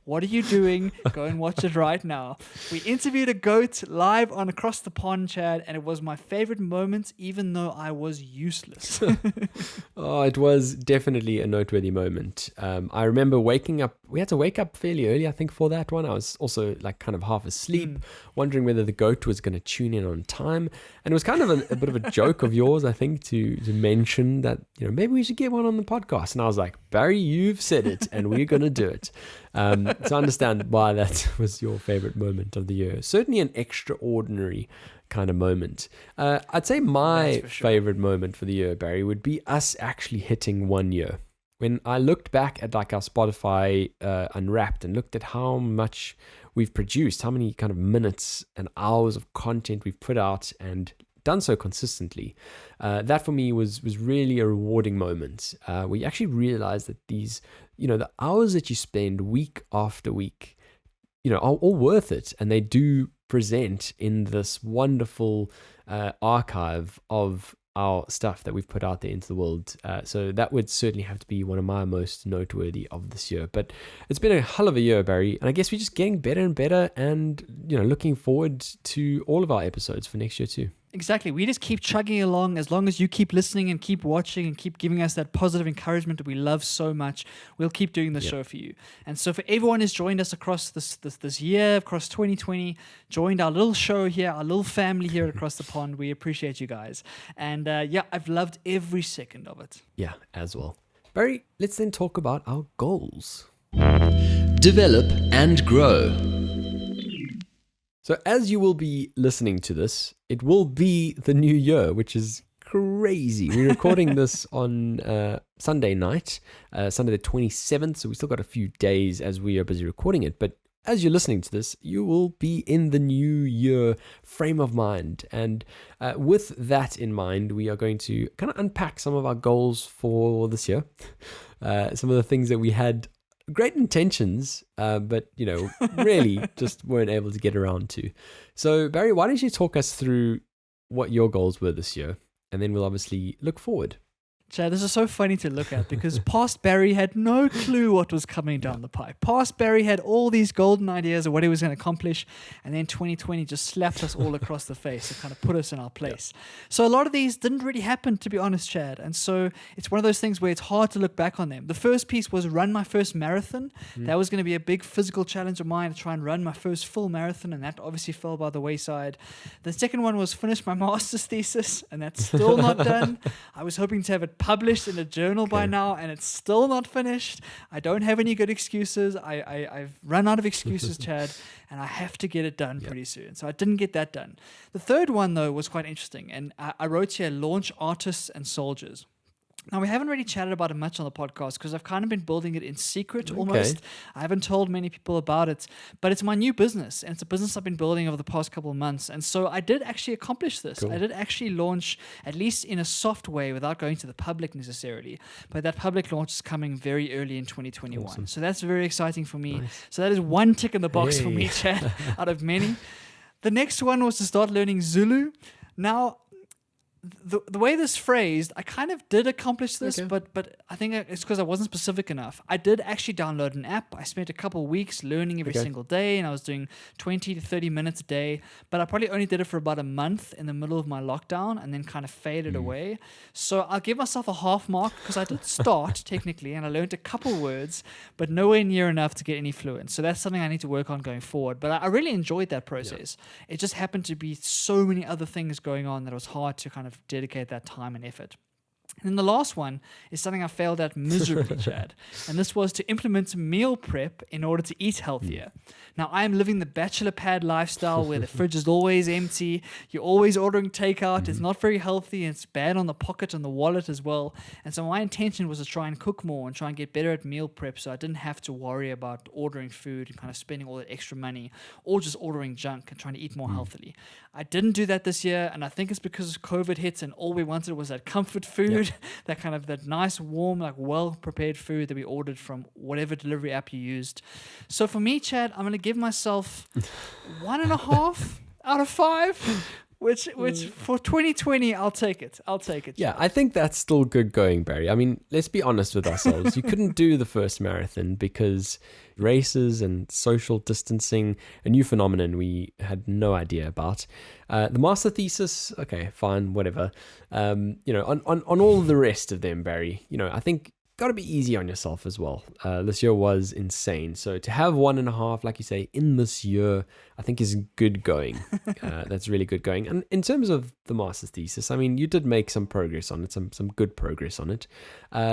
what are you doing? Go and watch it right now. We interviewed a goat live on Across the Pond, Chad, and it was my favorite moment, even though I was useless. Oh, it was definitely a noteworthy moment. I remember waking up. We had to wake up fairly early, I think, for that one. I was also like kind of half asleep, wondering whether the goat was going to tune in on time. And it was kind of a bit of a joke of yours, I think, to mention that, maybe we should get one on the podcast. And I was like, Barry, you've said it, and we're going to do it. So I understand why that was your favorite moment of the year. Certainly an extraordinary kind of moment. I'd say my favorite moment for the year, Barry, would be us actually hitting 1 year. When I looked back at like our Spotify Unwrapped and looked at how much we've produced, how many kind of minutes and hours of content we've put out and done so consistently, that for me was really a rewarding moment. We actually realized that these, the hours that you spend week after week, are all worth it, and they do present in this wonderful archive of our stuff that we've put out there into the world. So that would certainly have to be one of my most noteworthy of this year. But it's been a hell of a year, Barry, and I guess we're just getting better and better, and looking forward to all of our episodes for next year too. Exactly. We just keep chugging along. As long as you keep listening and keep watching and keep giving us that positive encouragement that we love so much, we'll keep doing the show for you. And so for everyone who's joined us across this year, across 2020, joined our little show here, our little family here Across the Pond, we appreciate you guys. And I've loved every second of it. Yeah, as well. Barry, let's then talk about our goals. Develop and grow. So as you will be listening to this, it will be the new year, which is crazy. We're recording this on Sunday night, Sunday the 27th, so we still got a few days as we are busy recording it. But as you're listening to this, you will be in the new year frame of mind. And with that in mind, we are going to kind of unpack some of our goals for this year. Some of the things that we had great intentions, but, really just weren't able to get around to. So, Barry, why don't you talk us through what your goals were this year? And then we'll obviously look forward. Chad, this is so funny to look at because past Barry had no clue what was coming down the pipe. Past Barry had all these golden ideas of what he was going to accomplish, and then 2020 just slapped us all across the face and kind of put us in our place. So a lot of these didn't really happen, to be honest, Chad. And so it's one of those things where it's hard to look back on them. The first piece was run my first marathon. That was going to be a big physical challenge of mine to try and run my first full marathon, and that obviously fell by the wayside. The second one was finish my master's thesis, and that's still not done. I was hoping to have it published in a journal by now, and it's still not finished. I don't have any good excuses. I've run out of excuses, Chad, and I have to get it done pretty soon. So I didn't get that done. The third one, though, was quite interesting, and I wrote here, launch artists and soldiers. Now, we haven't really chatted about it much on the podcast because I've kind of been building it in secret almost. I haven't told many people about it, but it's my new business, and it's a business I've been building over the past couple of months. And so I did actually accomplish this. I did actually launch, at least in a soft way, without going to the public necessarily. But that public launch is coming very early in 2021. Awesome. So that's very exciting for me. Nice. So that is one tick in the box for me, Chad, out of many. The next one was to start learning Zulu. Now, the way this phrased, I kind of did accomplish this, but I think it's because I wasn't specific enough. I did actually download an app. I spent a couple of weeks learning every single day, and I was doing 20 to 30 minutes a day, but I probably only did it for about a month in the middle of my lockdown and then kind of faded away. So I'll give myself a half mark because I did start technically, and I learned a couple words, but nowhere near enough to get any fluent. So that's something I need to work on going forward. But I really enjoyed that process. It just happened to be so many other things going on that it was hard to kind of dedicate that time and effort. And then the last one is something I failed at miserably, Chad. And this was to implement meal prep in order to eat healthier. Now, I am living the bachelor pad lifestyle where the fridge is always empty. You're always ordering takeout. It's not very healthy. And it's bad on the pocket and the wallet as well. And so my intention was to try and cook more and try and get better at meal prep so I didn't have to worry about ordering food and kind of spending all that extra money or just ordering junk and trying to eat more healthily. I didn't do that this year, and I think it's because COVID hit and all we wanted was that comfort food, that nice, warm, like well-prepared food that we ordered from whatever delivery app you used. So for me, Chad, I'm going to give myself 1.5 out of 5, which for 2020, I'll take it. Yeah, I think that's still good going, Barry. I mean, let's be honest with ourselves. You couldn't do the first marathon because races and social distancing, a new phenomenon we had no idea about. The master thesis, okay, fine, whatever. On all the rest of them, Barry, I think got to be easy on yourself as well. This year was insane. So to have 1.5, like you say, in this year, I think is good going. That's really good going. And in terms of the master's thesis, I mean, you did make some progress on it, some good progress on it.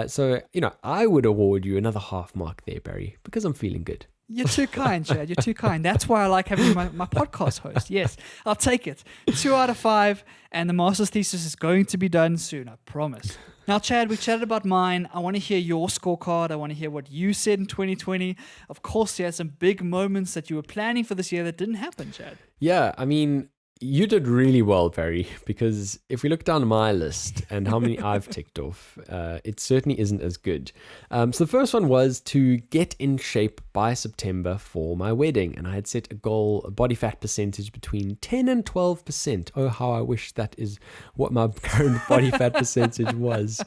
So I would award you another half mark there, Barry, because I'm feeling good. You're too kind, Chad. You're too kind. That's why I like having you my podcast host. Yes, I'll take it. 2 out of 5, and the master's thesis is going to be done soon, I promise. Now, Chad, we chatted about mine. I want to hear your scorecard. I want to hear what you said in 2020. Of course, you had some big moments that you were planning for this year that didn't happen, Chad. Yeah, I mean, you did really well, Barry, because if we look down my list and how many I've ticked off, it certainly isn't as good. So the first one was to get in shape by September for my wedding. And I had set a goal, a body fat percentage between 10 and 12%. Oh, how I wish that is what my current body fat percentage was.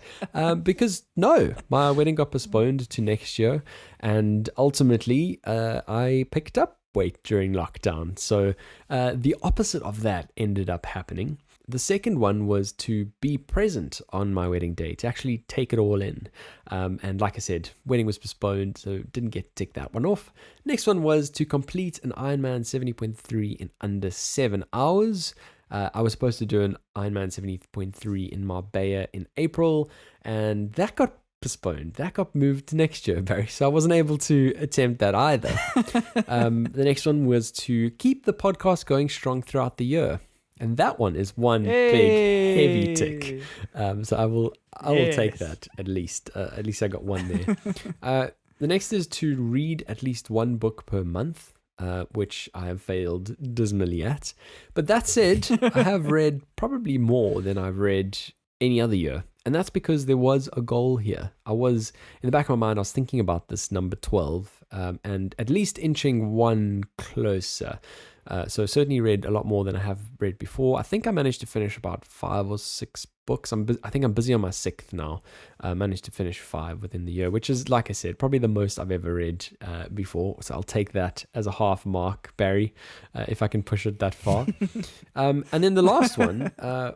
Because no, my wedding got postponed to next year. And ultimately, I picked up weight during lockdown. So the opposite of that ended up happening. The second one was to be present on my wedding day, to actually take it all in. And like I said, wedding was postponed, so didn't get to tick that one off. Next one was to complete an Ironman 70.3 in under 7 hours. I was supposed to do an Ironman 70.3 in Marbella in April, and that got postponed. That got moved to next year, Barry. So I wasn't able to attempt that either. The next one was to keep the podcast going strong throughout the year. And that one is one big, heavy tick. So I will take that at least. At least I got one there. The next is to read at least one book per month, which I have failed dismally at. But that said, I have read probably more than I've read any other year. And that's because there was a goal here. I was, in the back of my mind, I was thinking about this number 12 and at least inching one closer. So certainly read a lot more than I have read before. I think I managed to finish about 5 or 6 books. I think I'm busy on my 6th now. I managed to finish 5 within the year, which is, like I said, probably the most I've ever read before. So I'll take that as a half mark, Barry, if I can push it that far. And then the last one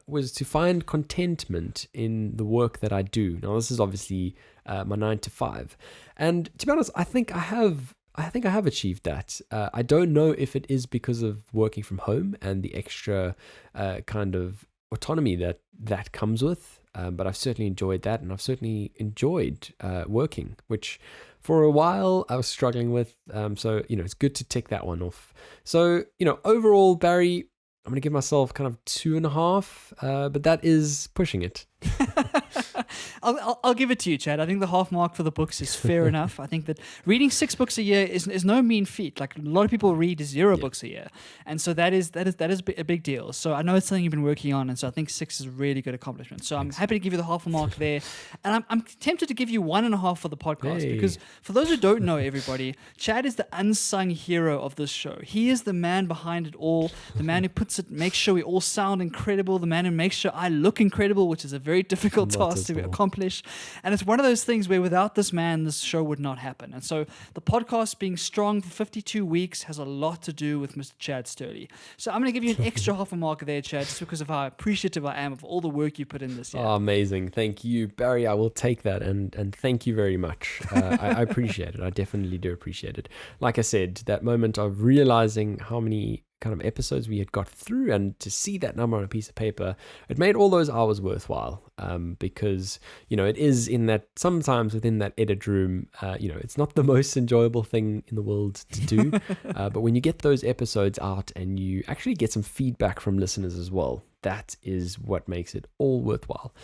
was to find contentment in the work that I do. Now, this is obviously my 9 to 5. And to be honest, I think I have achieved that. I don't know if it is because of working from home and the extra kind of autonomy that comes with, but I've certainly enjoyed that, and I've certainly enjoyed working, which for a while I was struggling with. So, it's good to tick that one off. So, overall, Barry, I'm going to give myself kind of 2.5, but that is pushing it. I'll give it to you, Chad. I think the half mark for the books is fair enough. I think that reading 6 books a year is no mean feat. Like, a lot of people read 0 books a year, and so that is a big deal. So I know it's something you've been working on, and so I think 6 is a really good accomplishment. So I'm happy to give you the half a mark there, and I'm tempted to give you 1.5 for the podcast because for those who don't know, everybody, Chad is the unsung hero of this show. He is the man behind it all, the man who makes sure we all sound incredible, the man who makes sure I look incredible, which is a very difficult task to accomplish. And it's one of those things where without this man, this show would not happen. And so the podcast being strong for 52 weeks has a lot to do with Mr. Chad Sturley. So I'm going to give you an extra half a mark there, Chad, just because of how appreciative I am of all the work you put in this year. Oh, amazing. Thank you, Barry. I will take that, and thank you very much. I appreciate it. I definitely do appreciate it. Like I said, that moment of realizing how many kind of episodes we had got through, and to see that number on a piece of paper, it made all those hours worthwhile, because it is in that, sometimes within that edit room, it's not the most enjoyable thing in the world to do, but when you get those episodes out and you actually get some feedback from listeners as well, that is what makes it all worthwhile.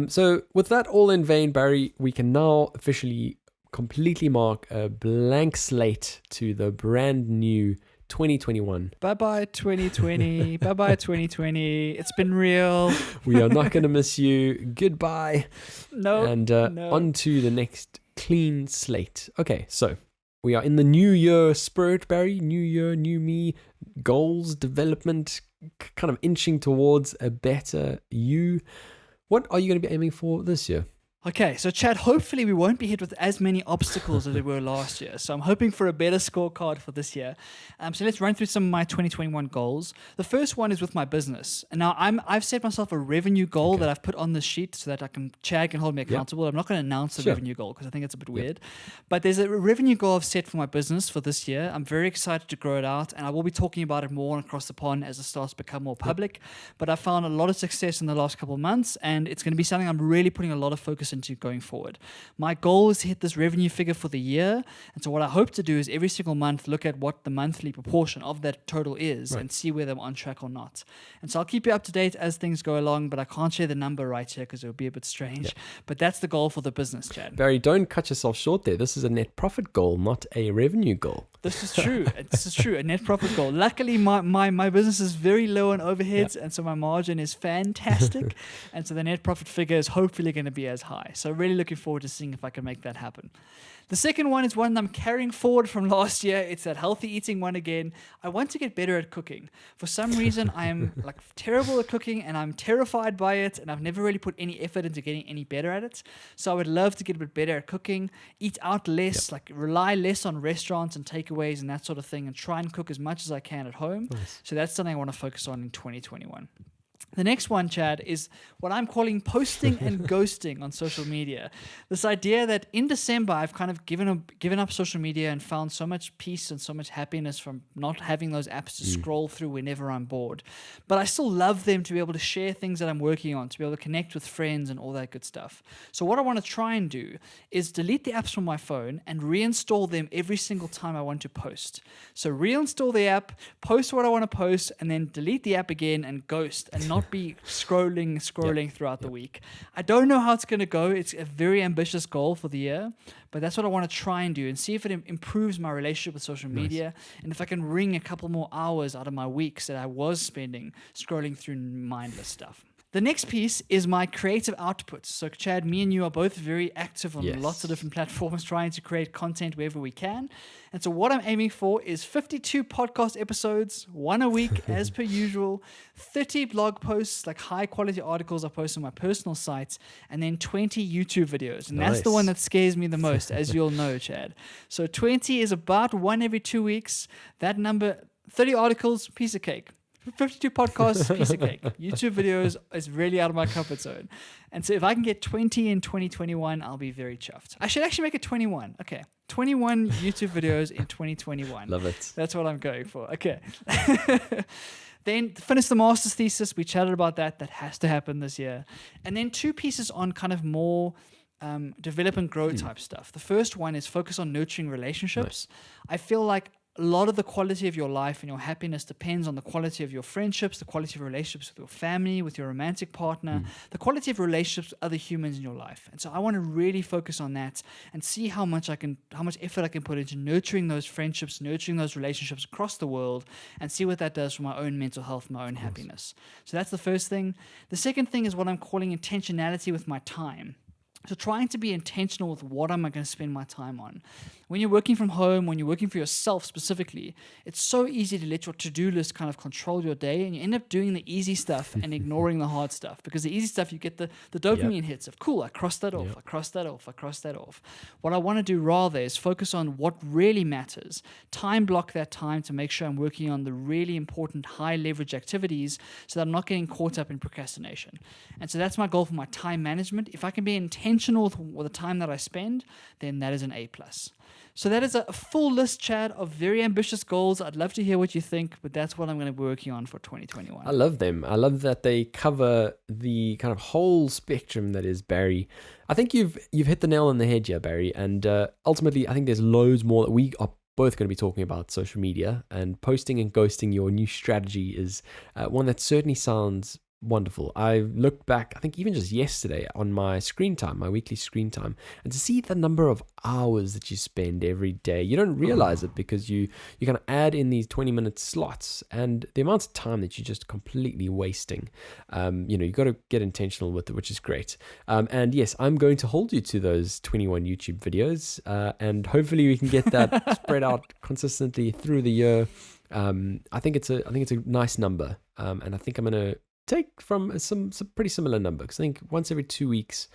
So with that all in vain, Barry, we can now officially completely mark a blank slate to the brand new 2021. Bye-bye 2020. Bye-bye 2020. It's been real. We are not going to miss you. Goodbye. No. And on to the next clean slate. Okay, so we are in the new year spirit, Barry. New year, new me. Goals, development, kind of inching towards a better you. What are you going to be aiming for this year? Okay, so Chad, hopefully we won't be hit with as many obstacles as we were last year. So I'm hoping for a better scorecard for this year. So let's run through some of my 2021 goals. The first one is with my business. And now I've set myself a revenue goal that I've put on the sheet so that Chad can hold me accountable. I'm not going to announce the revenue goal because I think it's a bit weird. But there's a revenue goal I've set for my business for this year. I'm very excited to grow it out, and I will be talking about it more across the pond as it starts to become more public. But I found a lot of success in the last couple of months, and it's going to be something I'm really putting a lot of focus into going forward. My goal is to hit this revenue figure for the year, and so what I hope to do is every single month look at what the monthly proportion of that total is and see whether I'm on track or not. And so I'll keep you up to date as things go along, but I can't share the number right here because it would be a bit strange. But that's the goal for the business, Chad. Barry, don't cut yourself short there. This is a net profit goal, not a revenue goal. This is true. This is true. A net profit goal. Luckily, my business is very low on overheads, and so my margin is fantastic. And so the net profit figure is hopefully going to be as high. So really looking forward to seeing if I can make that happen. The second one is one I'm carrying forward from last year. It's that healthy eating one again. I want to get better at cooking. For some reason, I am terrible at cooking, and I'm terrified by it, and I've never really put any effort into getting any better at it. So I would love to get a bit better at cooking, eat out less, rely less on restaurants and takeaways and that sort of thing, and try and cook as much as I can at home. Nice. So that's something I want to focus on in 2021. The next one, Chad, is what I'm calling posting and ghosting on social media. This idea that in December, I've kind of given up social media and found so much peace and so much happiness from not having those apps to scroll through whenever I'm bored. But I still love them to be able to share things that I'm working on, to be able to connect with friends and all that good stuff. So what I want to try and do is delete the apps from my phone and reinstall them every single time I want to post. So reinstall the app, post what I want to post, and then delete the app again and ghost and not be scrolling throughout the week. I don't know how it's going to go. It's a very ambitious goal for the year, but that's what I want to try and do and see if it improves my relationship with social media and if I can wring a couple more hours out of my weeks that I was spending scrolling through mindless stuff. The next piece is my creative output. So, Chad, me and you are both very active on Yes. lots of different platforms trying to create content wherever we can. And so, what I'm aiming for is 52 podcast episodes, one a week as per usual, 30 blog posts, like high quality articles I post on my personal sites, and then 20 YouTube videos. And that's the Nice. one that scares me the most, as you'll know, Chad. So, 20 is about one every 2 weeks. That number, 30 articles, piece of cake. 52 podcasts, piece of cake. YouTube videos is really out of my comfort zone. And so if I can get 20 in 2021, I'll be very chuffed. I should actually make it 21. Okay. 21 YouTube videos in 2021. Love it. That's what I'm going for. Okay. Then finish the master's thesis. We chatted about that. That has to happen this year. And then 2 pieces on kind of more develop and grow type stuff. The first one is focus on nurturing relationships. I feel like a lot of the quality of your life and your happiness depends on the quality of your friendships, the quality of relationships with your family, with your romantic partner, the quality of relationships with other humans in your life. And so I want to really focus on that and see how much effort I can put into nurturing those friendships, nurturing those relationships across the world, and see what that does for my own mental health, my own happiness. So that's the first thing. The second thing is what I'm calling intentionality with my time. So trying to be intentional with what am I going to spend my time on. When you're working from home, when you're working for yourself specifically, it's so easy to let your to-do list kind of control your day, and you end up doing the easy stuff and ignoring the hard stuff, because the easy stuff, you get the dopamine hits of, cool, I crossed that off, I crossed that off, I crossed that off. What I want to do rather is focus on what really matters, time block that time to make sure I'm working on the really important high leverage activities so that I'm not getting caught up in procrastination. And so that's my goal for my time management. If I can be intentional with the time that I spend, then that is an A+. So that is a full list, Chad, of very ambitious goals. I'd love to hear what you think, but that's what I'm going to be working on for 2021. I love them. I love that they cover the kind of whole spectrum that is Barry. I think you've hit the nail on the head here, Barry. And ultimately, I think there's loads more that we are both going to be talking about social media, and posting and ghosting your new strategy is one that certainly sounds wonderful. I looked back, I think even just yesterday, on my screen time, my weekly screen time, and to see the number of hours that you spend every day, you don't realize it because you kind of add in these 20-minute slots, and the amount of time that you're just completely wasting. You've got to get intentional with it, which is great. And yes, I'm going to hold you to those 21 YouTube videos, and hopefully we can get that spread out consistently through the year. I think it's a nice number, and I think I'm going to take from some pretty similar number, because I think once every 2 weeks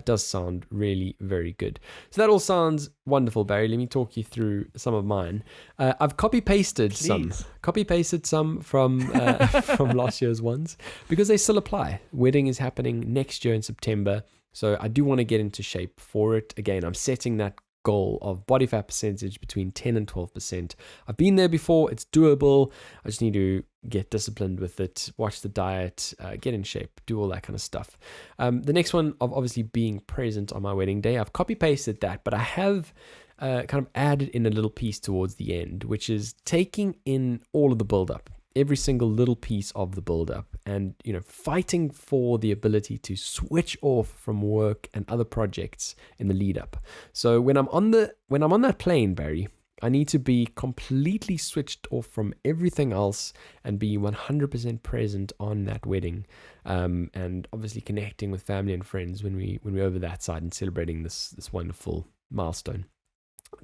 does sound really very good. So that all sounds wonderful, Barry. Let me talk you through some of mine. I've copy pasted some from from last year's ones because they still apply. Wedding is happening next year in September, so I do want to get into shape for it. Again, I'm setting that goal of body fat percentage between 10 and 12%. I've been there before. It's doable. I just need to get disciplined with it, watch the diet, get in shape, do all that kind of stuff. The next one of obviously being present on my wedding day, I've copy pasted that, but I have kind of added in a little piece towards the end, which is taking in all of the build up, every single little piece of the build up, and fighting for the ability to switch off from work and other projects in the lead up. So when I'm on that plane, Barry, I need to be completely switched off from everything else and be 100% present on that wedding, and obviously connecting with family and friends when we're over that side and celebrating this wonderful milestone.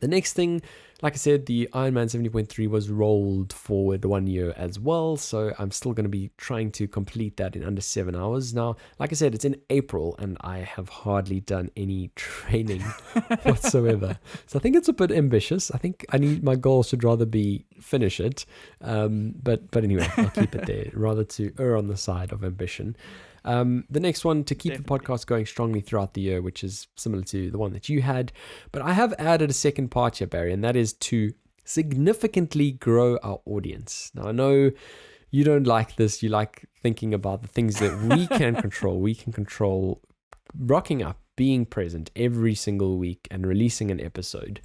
The next thing, like I said, the Ironman 70.3 was rolled forward 1 year as well, so I'm still going to be trying to complete that in under 7 hours. Now, like I said, it's in April, and I have hardly done any training whatsoever. So I think it's a bit ambitious. I think my goal should rather be finish it, but anyway, I'll keep it there, rather to err on the side of ambition. The next one, to keep Definitely. the podcast going strongly throughout the year, which is similar to the one that you had. But I have added a second part here, Barry, and that is to significantly grow our audience. Now, I know you don't like this. You like thinking about the things that we can control. We can control rocking up, being present every single week and releasing an episode.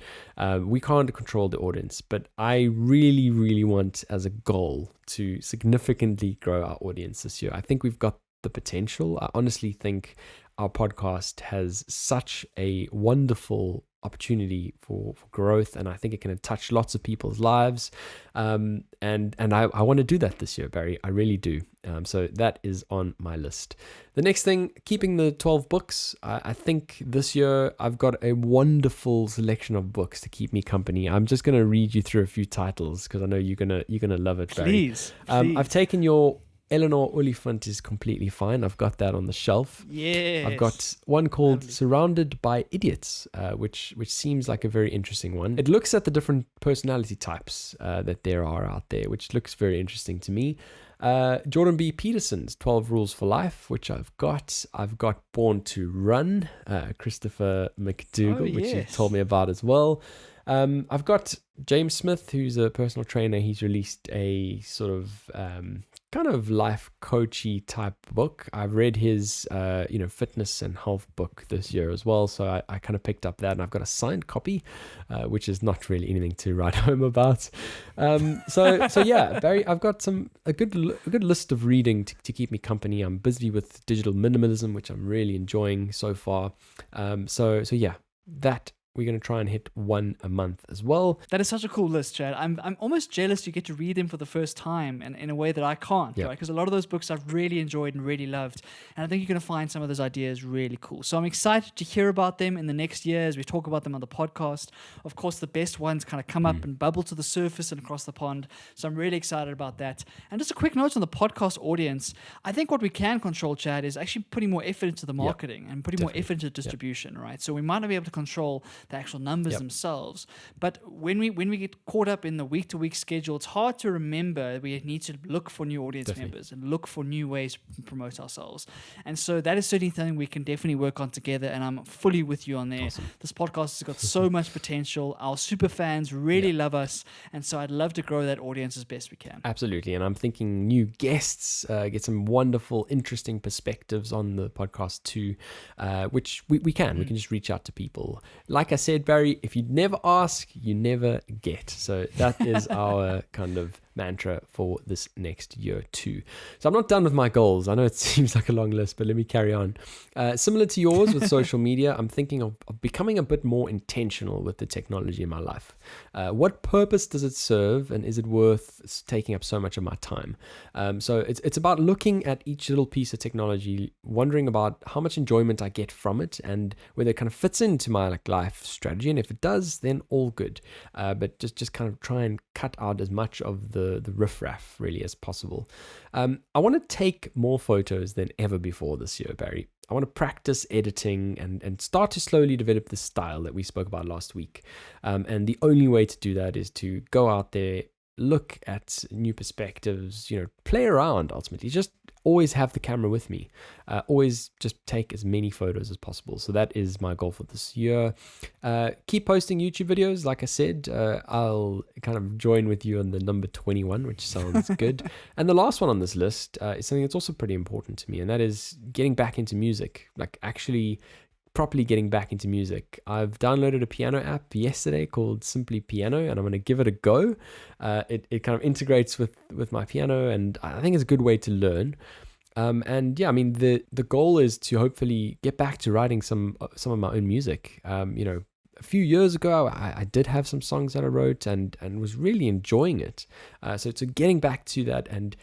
We can't control the audience, but I really, really want as a goal to significantly grow our audience this year. I think we've got the potential. I honestly think our podcast has such a wonderful opportunity for growth, and I think it can touch lots of people's lives. And I want to do that this year, Barry. I really do. So that is on my list. The next thing, keeping the 12 books. I think this year I've got a wonderful selection of books to keep me company. I'm just going to read you through a few titles because I know you're gonna love it, Barry. Please. I've taken your Eleanor Oliphant is Completely Fine. I've got that on the shelf. Yes. I've got one called Lovely. Surrounded by Idiots, which seems like a very interesting one. It looks at the different personality types that there are out there, which looks very interesting to me. Jordan B. Peterson's 12 Rules for Life, which I've got. I've got Born to Run, Christopher McDougall, which you told me about as well. I've got James Smith, who's a personal trainer. He's released a sort of kind of life coachy type book. I've read his fitness and health book this year as well, so I kind of picked up that, and I've got a signed copy, which is not really anything to write home about. So yeah, Barry, I've got a good list of reading to keep me company. I'm busy with digital minimalism, which I'm really enjoying so far. So yeah, that. We're going to try and hit one a month as well. That is such a cool list, Chad. I'm almost jealous you get to read them for the first time and in a way that I can't, right? Because a lot of those books I've really enjoyed and really loved. And I think you're going to find some of those ideas really cool. So I'm excited to hear about them in the next year as we talk about them on the podcast. Of course, the best ones kind of come up and bubble to the surface and across the pond. So I'm really excited about that. And just a quick note on the podcast audience. I think what we can control, Chad, is actually putting more effort into the marketing and putting more effort into distribution, right? So we might not be able to control the actual numbers themselves. But when we get caught up in the week-to-week schedule, it's hard to remember we need to look for new audience members and look for new ways to promote ourselves. And so that is certainly something we can definitely work on together, and I'm fully with you on there. Awesome. This podcast has got so much potential. Our super fans really love us, and so I'd love to grow that audience as best we can. Absolutely. And I'm thinking new guests, get some wonderful, interesting perspectives on the podcast too, which we can just reach out to people. Like I said, Barry, if you never ask, you never get. So that is our kind of mantra for this next year too. So I'm not done with my goals. I know it seems like a long list, but let me carry on. Similar to yours with social media, I'm thinking of becoming a bit more intentional with the technology in my life. What purpose does it serve, and is it worth taking up so much of my time? So it's about looking at each little piece of technology, wondering about how much enjoyment I get from it, and whether it kind of fits into my life strategy. And if it does, then all good. But just kind of try and cut out as much of the riffraff really as possible. I want to take more photos than ever before this year, Barry. I want to practice editing and start to slowly develop the style that we spoke about last week. And the only way to do that is to go out there, look at new perspectives, play around ultimately. Just always have the camera with me. Always just take as many photos as possible. So that is my goal for this year. Keep posting YouTube videos. Like I said, I'll kind of join with you on the number 21, which sounds good. And the last one on this list is something that's also pretty important to me, and that is getting back into music, like actually properly getting back into music. I've downloaded a piano app yesterday called Simply Piano, and I'm going to give it a go. It kind of integrates with my piano, and I think it's a good way to learn. And yeah, I mean, the goal is to hopefully get back to writing some of my own music. A few years ago, I did have some songs that I wrote and was really enjoying it. So getting back to that, and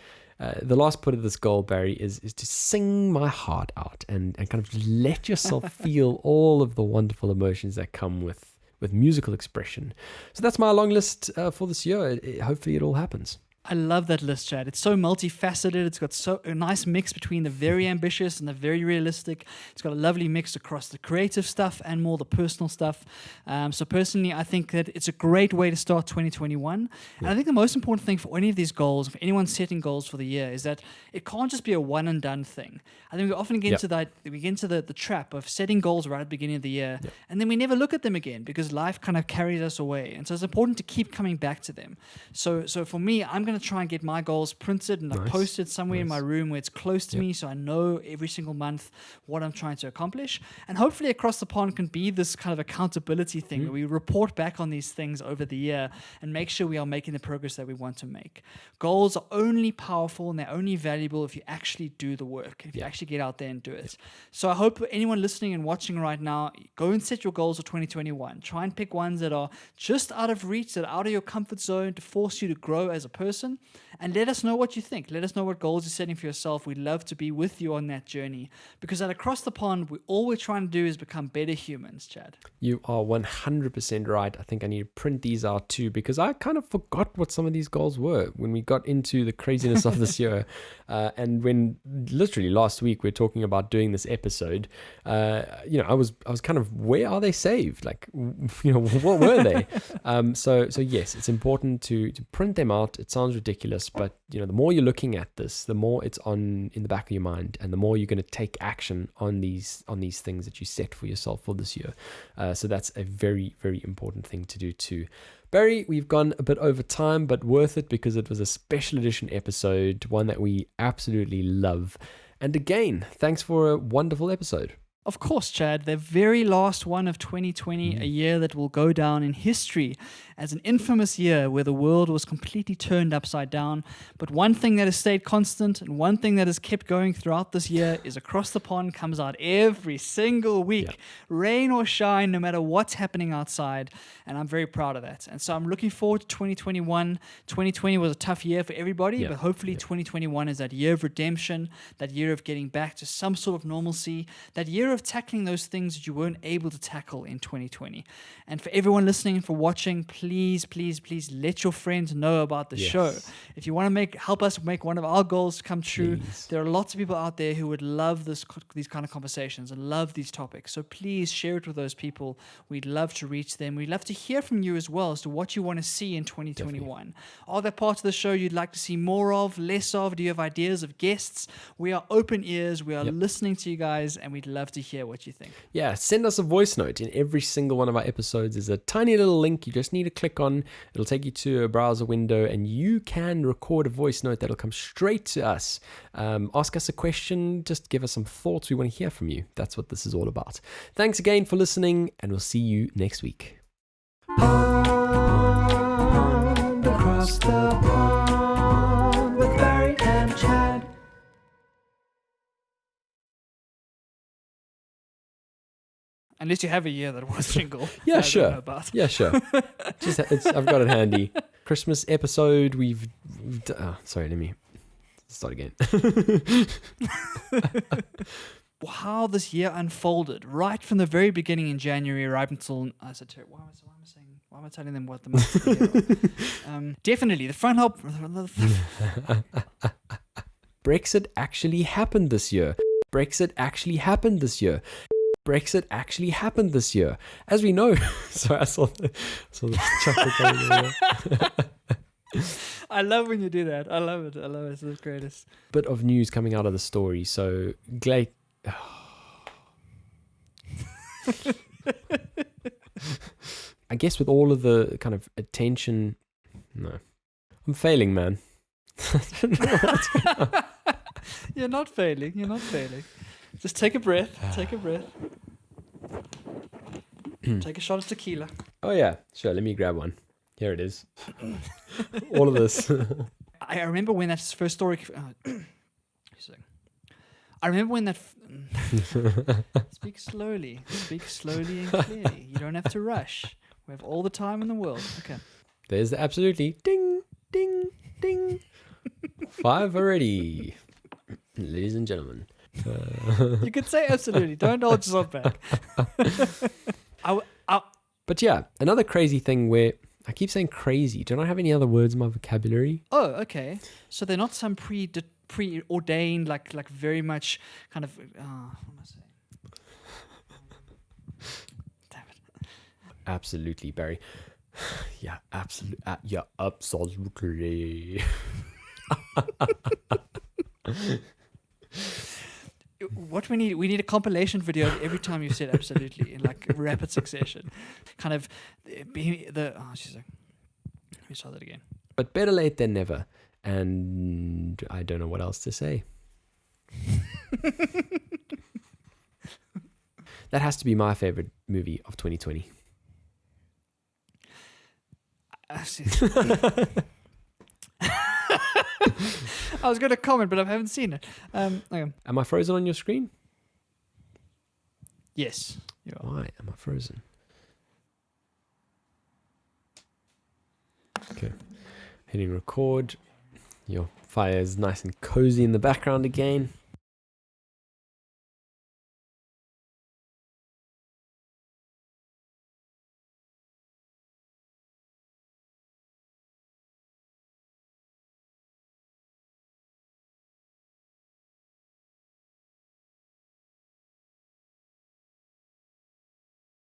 the last part of this goal, Barry, is to sing my heart out and kind of let yourself feel all of the wonderful emotions that come with musical expression. So that's my long list for this year. Hopefully it all happens. I love that list, Chad. It's so multifaceted. It's got a nice mix between the very ambitious and the very realistic. It's got a lovely mix across the creative stuff and more the personal stuff. So personally, I think that it's a great way to start 2021. And I think the most important thing for any of these goals, for anyone setting goals for the year, is that it can't just be a one and done thing. I think we often get into that. We get into the trap of setting goals right at the beginning of the year, and then we never look at them again because life kind of carries us away. And so it's important to keep coming back to them. So for me, I'm going going to try and get my goals printed and Nice. posted somewhere in my room where it's close to Yep. me, so I know every single month what I'm trying to accomplish. And hopefully across the pond can be this kind of accountability thing where we report back on these things over the year and make sure we are making the progress that we want to make. Goals are only powerful and they're only valuable if you actually do the work, if you actually get out there and do it. So I hope anyone listening and watching right now, go and set your goals for 2021. Try and pick ones that are just out of reach, that are out of your comfort zone to force you to grow as a person. And let us know what you think. Let us know what goals you're setting for yourself. We'd love to be with you on that journey. Because at Across the Pond, all we're trying to do is become better humans, Chad. You are 100% right. I think I need to print these out too, because I kind of forgot what some of these goals were when we got into the craziness of this year. And when literally last week we're talking about doing this episode, I was kind of, where are they saved? Like, what were they? So yes, it's important to print them out. It sounds ridiculous, but the more you're looking at this, the more it's in the back of your mind, and the more you're going to take action on these things that you set for yourself for this year. So that's a very, very important thing to do too. Barry, we've gone a bit over time, but worth it because it was a special edition episode, one that we absolutely love. And again, thanks for a wonderful episode. Of course, Chad, the very last one of 2020, a year that will go down in history as an infamous year where the world was completely turned upside down. But one thing that has stayed constant and one thing that has kept going throughout this year is Across the Pond comes out every single week, rain or shine, no matter what's happening outside. And I'm very proud of that. And so I'm looking forward to 2021. 2020 was a tough year for everybody, but hopefully 2021 is that year of redemption, that year of getting back to some sort of normalcy, that year of tackling those things that you weren't able to tackle in 2020. And for everyone listening and for watching, please let your friends know about the show. If you want to help us make one of our goals come true, there are lots of people out there who would love these kind of conversations and love these topics. So please share it with those people. We'd love to reach them. We'd love to hear from you as well as to what you want to see in 2021. Are there parts of the show you'd like to see more of, less of? Do you have ideas of guests? We are open ears. We are listening to you guys, and we'd love to hear what you think. Yeah, send us a voice note. In every single one of our episodes is a tiny little link you just need to click on. It'll take you to a browser window and you can record a voice note that'll come straight to us. Ask us a question, just give us some thoughts. We want to hear from you. That's what this is all about. Thanks again for listening, and we'll see you next week. Pond, across the pond with Barry and Chad. Unless you have a year that was jingle. Yeah, I don't know sure. about. Yeah, sure. I've got it handy. Christmas episode. Sorry, let me start again. How this year unfolded right from the very beginning in January right until I said, why am I telling them what the month of the year? Definitely the front help. Brexit actually happened this year. Brexit actually happened this year. Brexit actually happened this year. As we know, sorry, I saw the chocolate going there. I love when you do that. I love it. It's the greatest. Bit of news coming out of the story. So, I guess with all of the kind of attention, no, I'm failing, man. I don't know what's going on. You're not failing. Just take a breath. Take a shot of tequila. Oh yeah, sure. Let me grab one. Here it is. All of this. I remember when that first story. I remember when that. Speak slowly and clearly. You don't have to rush. We have all the time in the world. Okay. There's the absolutely ding, ding, ding. 5 already, ladies and gentlemen. You could say absolutely. Don't hold yourself back. But yeah, another crazy thing where I keep saying crazy. Do I not have any other words in my vocabulary? Oh, okay. So they're not some preordained, like very much kind of. What am I saying? Damn it. Absolutely, Barry. Yeah, absolutely. Yeah, absolutely. What we need a compilation video of every time you said absolutely in like rapid succession. Kind of she's like, let me start that again. But better late than never. And I don't know what else to say. That has to be my favorite movie of 2020. I was going to comment, but I haven't seen it. Okay. Am I frozen on your screen? Yes. You are. Why am I frozen? Okay. Hitting record. Your fire is nice and cozy in the background again.